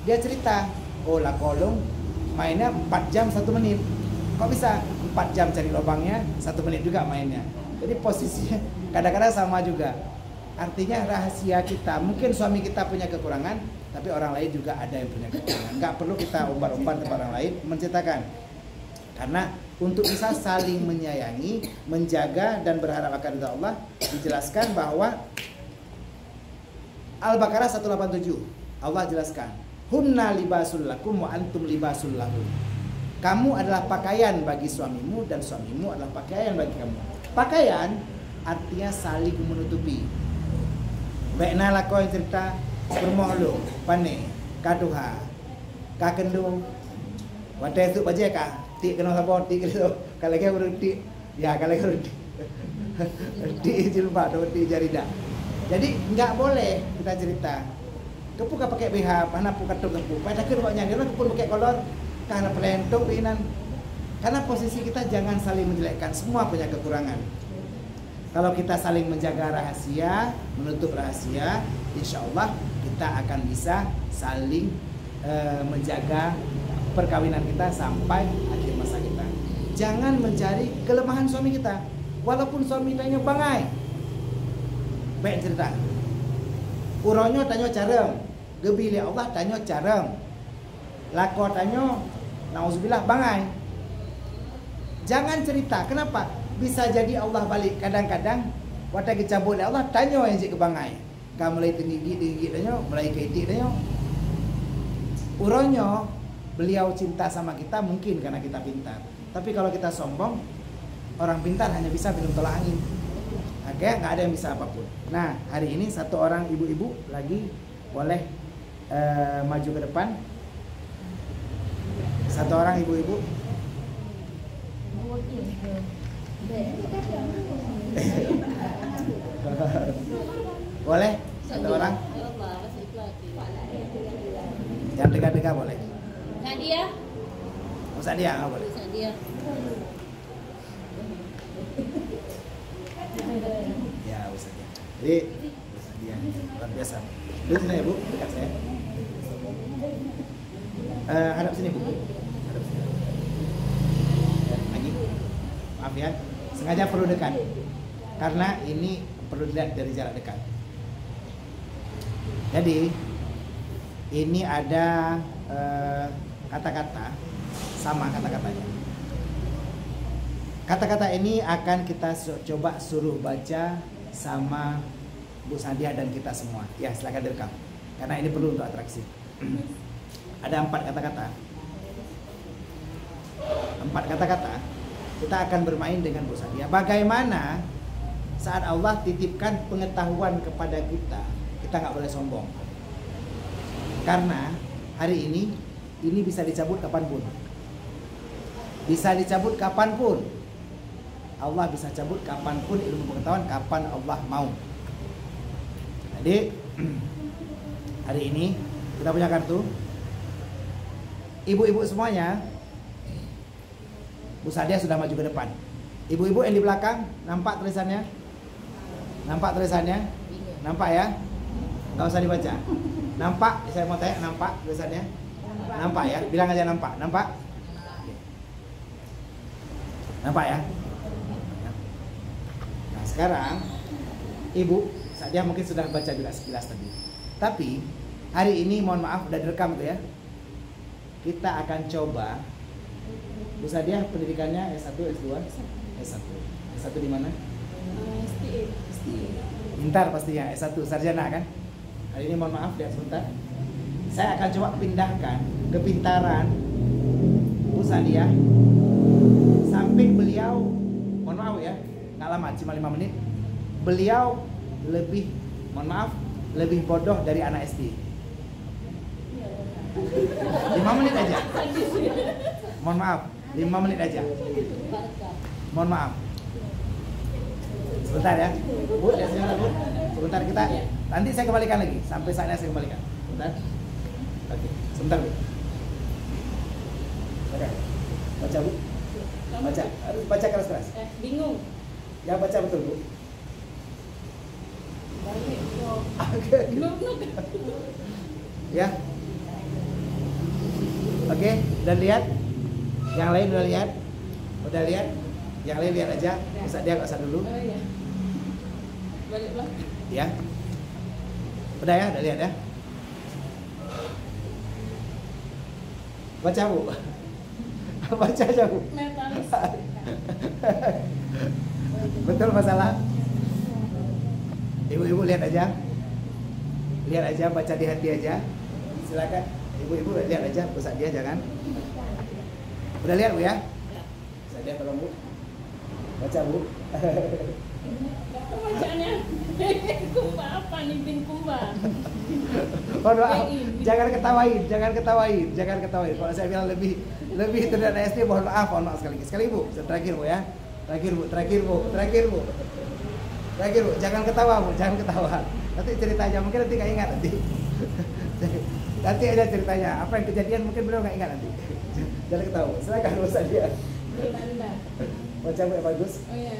dia cerita, oh lakolong mainnya 4 jam 1 menit. Kok bisa 4 jam cari lubangnya, 1 menit juga mainnya. Jadi posisinya kadang-kadang sama juga. Artinya rahasia kita, mungkin suami kita punya kekurangan, tapi orang lain juga ada yang punya kekurangan. Nggak perlu kita umbar-umbar kepada orang lain menceritakan. Karena untuk bisa saling menyayangi, menjaga dan berharap akan ridha Allah, dijelaskan bahwa Al-Baqarah 187 Allah jelaskan, hunna libasul lakum wa antum libasul lahum. Kamu adalah pakaian bagi suamimu dan suamimu adalah pakaian bagi kamu. Pakaian artinya saling menutupi. Baiklah lakon yang cerita bermoh lu, pane, kaduha, kakendung, wadai tu baje ka, ti kena sabon ti kena, kalau kita berhenti, ya kalau kita berhenti, ti jilbab atau ti jarida. Jadi nggak boleh kita cerita. Kepu ka pakai BH, mana pu katuk kepu, pada kerbaknya dia pun pakai kolor, karena pelentuk pinan. Karena posisi kita jangan saling menjelekkan, semua punya kekurangan. Kalau kita saling menjaga rahasia, menutup rahasia, insya Allah kita akan bisa saling menjaga perkawinan kita sampai akhir masa kita. Jangan mencari kelemahan suami kita, walaupun suami tanya bangai. Baik cerita. Uronyo tanya carem, gebili Allah tanya carem, lako tanya, nauzubillah bangai. Jangan cerita, kenapa? Bisa jadi Allah balik kadang-kadang waktu kita cabut Allah tanya yang cik kebangai. Kamu mulai tinggi tanya, mulai keitik tanya. Uronyo beliau cinta sama kita mungkin karena kita pintar. Tapi kalau kita sombong, orang pintar hanya bisa minum tolak angin. Oke, nggak ada yang bisa apapun. Nah, hari ini satu orang ibu-ibu lagi boleh maju ke depan. Satu orang ibu-ibu. Boleh? Satu orang? Yang dekat-dekat boleh? Nadia? Ustaz dia nggak boleh? Nadia. Ya, Ustaz dia. Jadi, Ustaz dia luar biasa. Duduk sini ya Bu, dekat saya. Hadap sini Bu. Hadap sini. Lagi. Maaf ya. Sengaja perlu dekat. Karena ini perlu dilihat dari jarak dekat. Jadi ini ada kata-kata, sama kata-katanya. Kata-kata ini akan kita coba suruh baca sama Bu Sadia dan kita semua. Ya, silakan direkam. Karena ini perlu untuk atraksi. Ada 4 kata-kata. 4 kata-kata. Kita akan bermain dengan Bu Sadia. Bagaimana saat Allah titipkan pengetahuan kepada kita, kita nggak boleh sombong. Karena hari ini bisa dicabut kapanpun. Bisa dicabut kapanpun. Allah bisa cabut kapanpun ilmu pengetahuan, kapan Allah mau. Jadi hari ini kita punya kartu. Ibu-ibu semuanya, Bu Sadia sudah maju ke depan. Ibu-ibu yang di belakang, nampak tulisannya? Nampak tulisannya? Nampak ya? Nggak usah dibaca. Nampak? Saya mau tanya, nampak tulisannya? Nampak ya? Bilang aja nampak. Nampak? Nampak ya? Nah sekarang Ibu Sadia mungkin sudah baca juga sekilas tadi. Tapi hari ini mohon maaf udah direkam tuh ya. Kita akan coba. Bu Sadia pendidikannya S1, S2? S1. S1 di mana? Pintar pastinya, S1 sarjana kan? Hari ini mohon maaf lihat sebentar. Saya akan coba pindahkan kepintaran Bu Sadia sampai beliau, mohon maaf ya, nggak lama, cuma 5 menit. Beliau lebih, mohon maaf, lebih bodoh dari anak SD. 5 menit aja. Mohon maaf, 5 menit aja. Mohon maaf. Sebentar ya. Bu, ya sebentar Bu. Sebentar kita. Nanti saya kembalikan lagi. Sampai saatnya saya kembalikan. Sebentar. Oke, sebentar Bu. Oke. Baca Bu. Baca. Harus baca keras-keras. Bingung. Ya baca betul Bu. Oke. Ya. Oke, dan lihat. Yang lain udah lihat? Udah lihat? Yang lain lihat aja. Bisa dia nggak usah dulu. Balik belakang. Ya. Udah ya, udah lihat ya. Baca Bu. Baca aja Bu. Metalis. Betul masalah. Ibu-ibu lihat aja. Lihat aja, baca di hati aja. Silakan. Ibu-ibu lihat aja, pusat dia jangan. Udah lihat Bu ya? Sadia tolong Bu. Baca Bu. Bacaannya kumba apa nih, bin kumba. Oh, maaf. Jangan ketawain. Kalau saya bilang lebih itu dari SD, mohon maaf sekali Bu. Terakhir Bu ya. Terakhir Bu. Jangan ketawa Bu, jangan ketawa. Nanti cerita aja, mungkin nanti nggak ingat nanti. Nanti aja ceritanya. Apa yang kejadian mungkin beliau nggak ingat nanti. Jangan ketawa. Silakan Bu Sadia. Baca Bu yang bagus. Oh ya.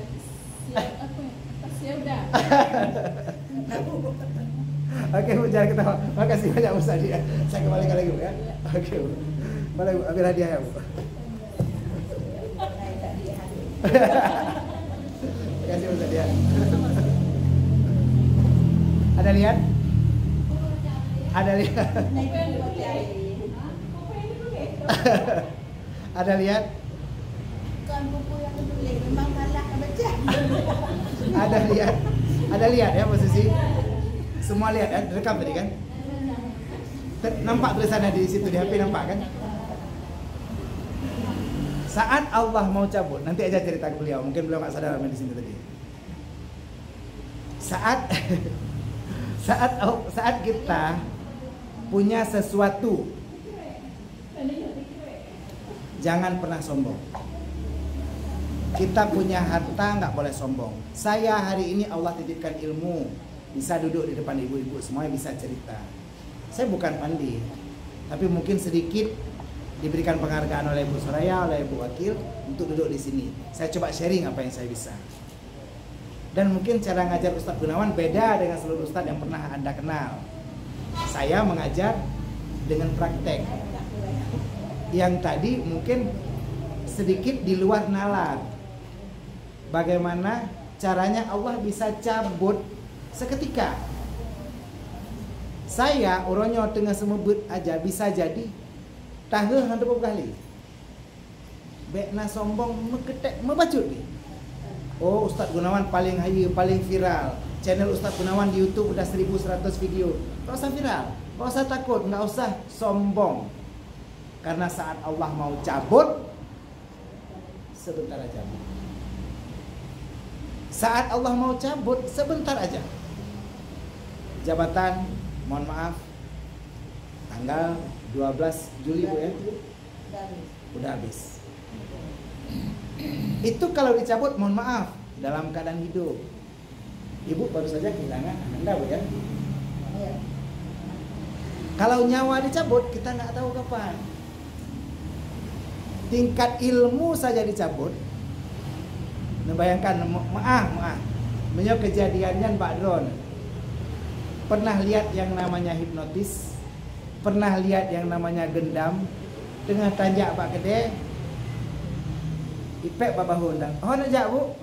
Siap apa? Siap. Oke Bu, jangan ketawa. Makasih banyak Bu Sadia. Saya kembalikan lagi Bu ya. Oke Bu. Boleh Bu, ambil hadiah ya Bu. Terima kasih Bu Sadia. Ada lihat? Ada lihat? Ada lihat? Bukan buku yang ditulis, memang salah baca. Ada lihat ya posisi. Semua lihat kan? Rekam tadi kan? Nampak tulisannya di situ di HP, nampak kan? Saat Allah mau cabut, nanti aja cerita ke beliau. Mungkin beliau nggak sadar di sini tadi. Saat kita punya sesuatu, jangan pernah sombong. Kita punya harta nggak boleh sombong. Saya hari ini Allah titipkan ilmu, bisa duduk di depan ibu-ibu semuanya bisa cerita. Saya bukan pandai, tapi mungkin sedikit diberikan penghargaan oleh Bu Soraya, oleh Bu Wakil untuk duduk di sini. Saya coba sharing apa yang saya bisa. Dan mungkin cara ngajar Ustadz Gunawan beda dengan seluruh Ustadz yang pernah Anda kenal. Saya mengajar dengan praktek. Yang tadi mungkin sedikit di luar nalar. Bagaimana caranya Allah bisa cabut seketika. Saya orangnya tengah semebut aja bisa jadi tahu hendak kali. Bekna sombong meketek membacut ni. Oh, Ustaz Gunawan paling hayu, paling viral. Channel Ustaz Gunawan di YouTube udah 1100 video. Tak usah viral, tak usah takut, enggak usah sombong. Karena saat Allah mau cabut, sebentar aja. Saat Allah mau cabut, sebentar aja. Jabatan, mohon maaf, tanggal 12 Juli Bu ya, udah habis. Itu kalau dicabut, mohon maaf, dalam keadaan hidup. Ibu baru saja kehilangan Anda Bu ya. Kalau nyawa dicabut, kita nggak tahu kapan. Tingkat ilmu saja dicabut. Membayangkan, maaf, menyok kejadiannya Mbak Dron. Pernah lihat yang namanya hipnotis? Pernah lihat yang namanya gendam? Tengah tanjak Pak Gede, ipek Bapak Honda. Oh nak jak Bu?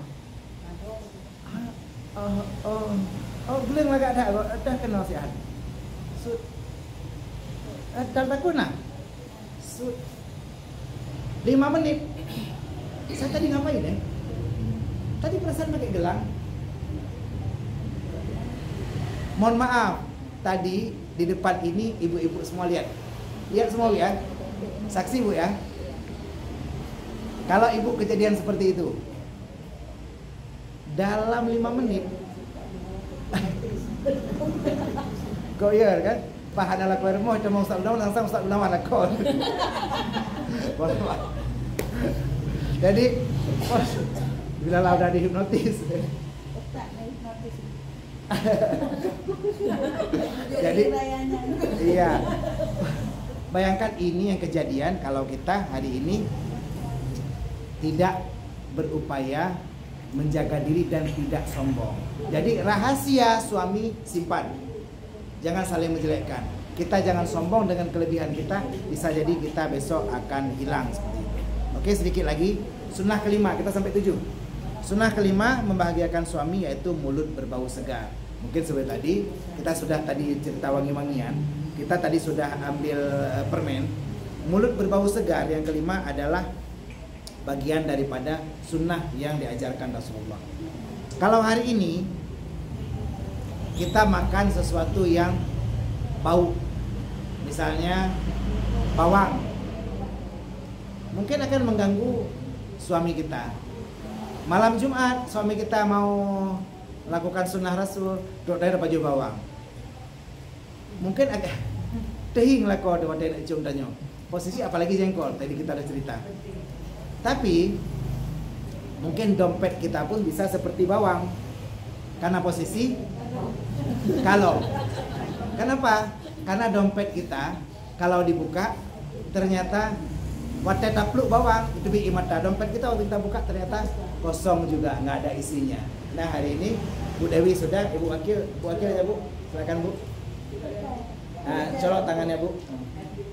Oh, geleng lah kat dah. Dah kena sihat. Sud. Dah takut nak? Sud. 5 menit. Saya tadi ngapain Tadi perasaan pakai gelang. Mohon maaf, tadi di depan ini ibu-ibu semua lihat. Lihat semua ya. Saksi Bu ya. Kalau ibu kejadian seperti itu dalam 5 menit kau iya kan? Pahan ala kau remoh cuma Ustaz Gunawan langsung Ustaz Gunawan lah kau. Jadi bila lah udah dihipnotis. Jadi iya. Bayangkan ini yang kejadian kalau kita hari ini tidak berupaya menjaga diri dan tidak sombong. Jadi rahasia suami simpan. Jangan saling menjelekkan. Kita jangan sombong dengan kelebihan kita. Bisa jadi kita besok akan hilang seperti itu. Oke, sedikit lagi. Sunnah kelima, kita sampai 7. Sunnah kelima membahagiakan suami yaitu mulut berbau segar. Mungkin seperti tadi kita sudah tadi cerita wangi-wangian. Kita tadi sudah ambil permen. Mulut berbau segar yang kelima adalah bagian daripada sunnah yang diajarkan Rasulullah. Kalau hari ini kita makan sesuatu yang bau, misalnya bawang, mungkin akan mengganggu suami kita. Malam Jumat suami kita mau lakukan sunnah Rasul, dok dari baju bawang, mungkin agak tehing lah kau dewa nak cium danyo. Posisi apalagi jengkol, tadi kita ada cerita. Tapi mungkin dompet kita pun bisa seperti bawang karena posisi kalau. Kenapa? Karena dompet kita kalau dibuka ternyata wadah tapluk bawang itu bi mata. Dompet kita waktu kita buka ternyata kosong juga, nggak ada isinya. Nah hari ini Bu Dewi sudah, Bu Wakil aja Bu, silakan Bu. Nah, colok tangannya Bu.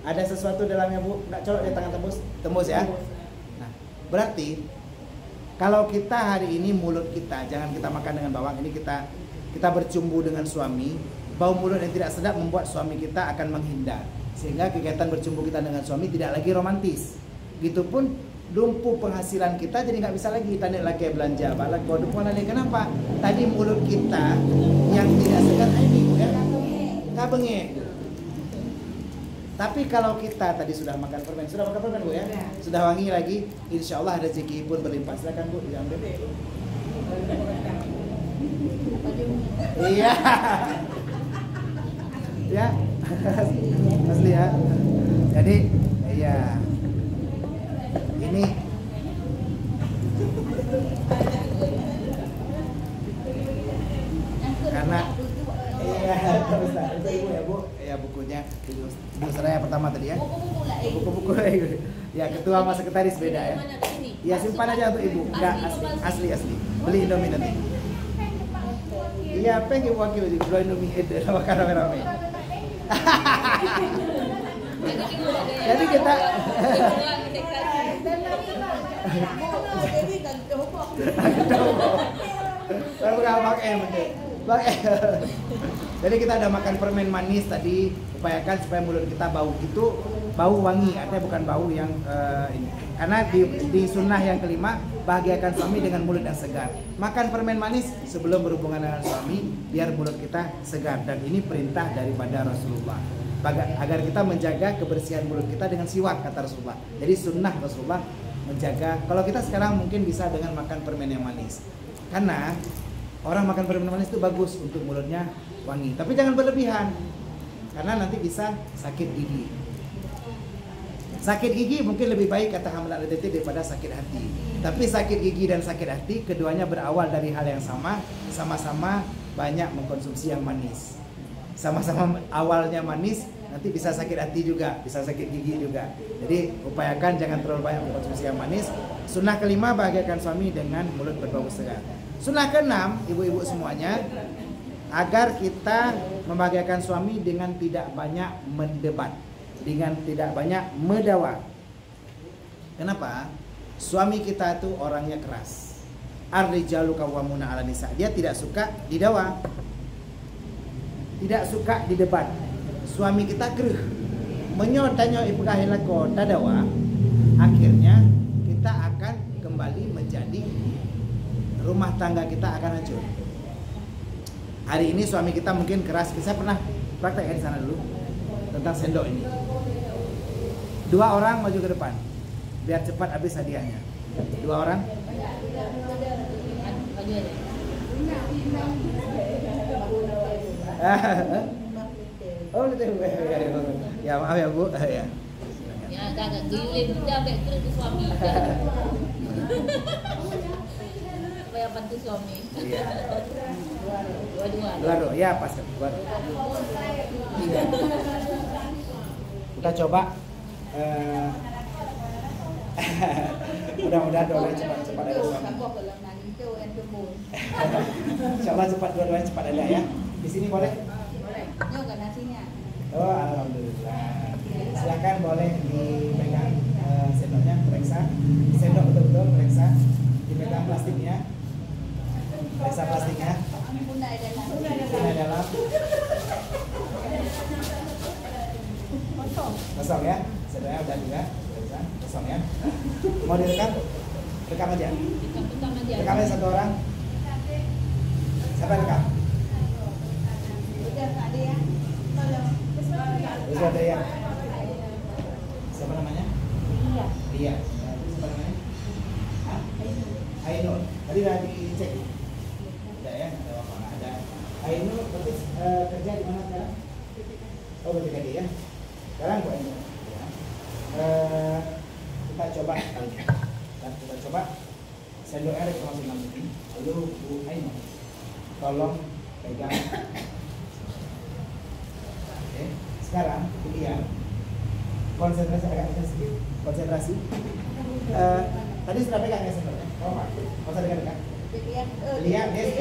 Ada sesuatu dalamnya Bu, nggak colok di tangan tembus ya. Berarti kalau kita hari ini mulut kita jangan kita makan dengan bawang, ini kita bercumbu dengan suami, bau mulut yang tidak sedap membuat suami kita akan menghindar, sehingga kegiatan bercumbu kita dengan suami tidak lagi romantis. Gitupun lumpuh penghasilan kita, jadi nggak bisa lagi tanya lagi belanja balak kode pun lagi. Kenapa? Tadi mulut kita yang tidak segar ini ya kabenge. Tapi kalau kita tadi sudah makan permen, Bu ya? Sudah wangi lagi, insya Allah rezeki pun berlimpah. Silakan Bu, diambil. Iya. Ya. Asli ya. Jadi, iya. Ini karena iya, terus Ibu ya Bu, ya bukunya Ibu Seraya pertama tadi ya. Buku-buku ya ketua sama sekretaris beda ya. Ya simpan aja untuk Ibu. Enggak asli. Beli Indomie nanti. Iya, pengen wakil juga beli Indomie itu makan rame-rame. Jadi kita Bukan Bang M. Bang M. Jadi kita ada makan permen manis tadi, upayakan supaya mulut kita bau gitu, bau wangi, artinya bukan bau yang ini. Karena di sunnah yang kelima, bahagiakan suami dengan mulut yang segar. Makan permen manis sebelum berhubungan dengan suami, biar mulut kita segar. Dan ini perintah daripada Rasulullah. Agar kita menjaga kebersihan mulut kita dengan siwak, kata Rasulullah. Jadi sunnah Rasulullah menjaga. Kalau kita sekarang mungkin bisa dengan makan permen yang manis. Karena orang makan permen manis itu bagus untuk mulutnya wangi. Tapi jangan berlebihan. Karena nanti bisa sakit gigi. Sakit gigi mungkin lebih baik kata Hamlat Al-Titi daripada sakit hati. Tapi sakit gigi dan sakit hati keduanya berawal dari hal yang sama. Sama-sama banyak mengkonsumsi yang manis. Sama-sama awalnya manis, nanti bisa sakit hati juga, bisa sakit gigi juga. Jadi upayakan jangan terlalu banyak mengkonsumsi yang manis. Sunnah kelima, bahagiakan suami dengan mulut berbau segar. Sunnah keenam, ibu-ibu semuanya, agar kita membahagiakan suami dengan tidak banyak mendebat, dengan tidak banyak medawa. Kenapa? Suami kita itu orangnya keras. Ar-rijalu qawwamuna 'alan nisa. Dia tidak suka didawa. Tidak suka didebat. Suami kita gereh. Menyotanyo ipegahilako tadawa. Akhirnya kita akan kembali menjadi rumah tangga kita akan hancur. Hari ini suami kita mungkin keras. Saya pernah praktek di sana dulu tentang sendok ini. 2 orang maju ke depan biar cepat habis hadiahnya. 2 orang. Oh, ya maaf ya Bu. Ya. Ya, agak giling dia baik terus ke suami. Supaya bantu suami. Iya. Dua-dua. Ya pas. Iya. Kita coba. Mudah-mudahan dua-duanya cepat ada suami. Insyaallah cepat dua-duanya cepat ada ya. Di sini boleh? Boleh. Nyoga nasinya. Oh, alhamdulillah. Silakan boleh dipegang sendoknya, periksa. Sendok betul-betul periksa. Dipegang plastiknya. Periksa plastiknya. Punai dalam. Kosong ya. Sendoknya udah juga. Periksa. Kosong ya. Mau direkam? Rekam aja. Rekam aja. Rekamnya 1 orang. Siapa rekam? Udah ada ya. Siapa namanya? Dia. Siapa namanya? Ainul. Tadi udah dicek. Udah ya, ada apa? Ada. Ainul berarti kerja di mana sekarang? Oh, berarti dia ya. Sekarang Bu Ainul. Ya. Kita coba kali ya. Kita coba sendoknya reklamasi ini. Lalu Bu Ainul, tolong pegang. Oke. Sekarang lihat konsentrasi agak sedikit konsentrasi. Tadi sudah pegang ya sendoknya. Oh, Pak. Masa dekat-dekat. Lihat dia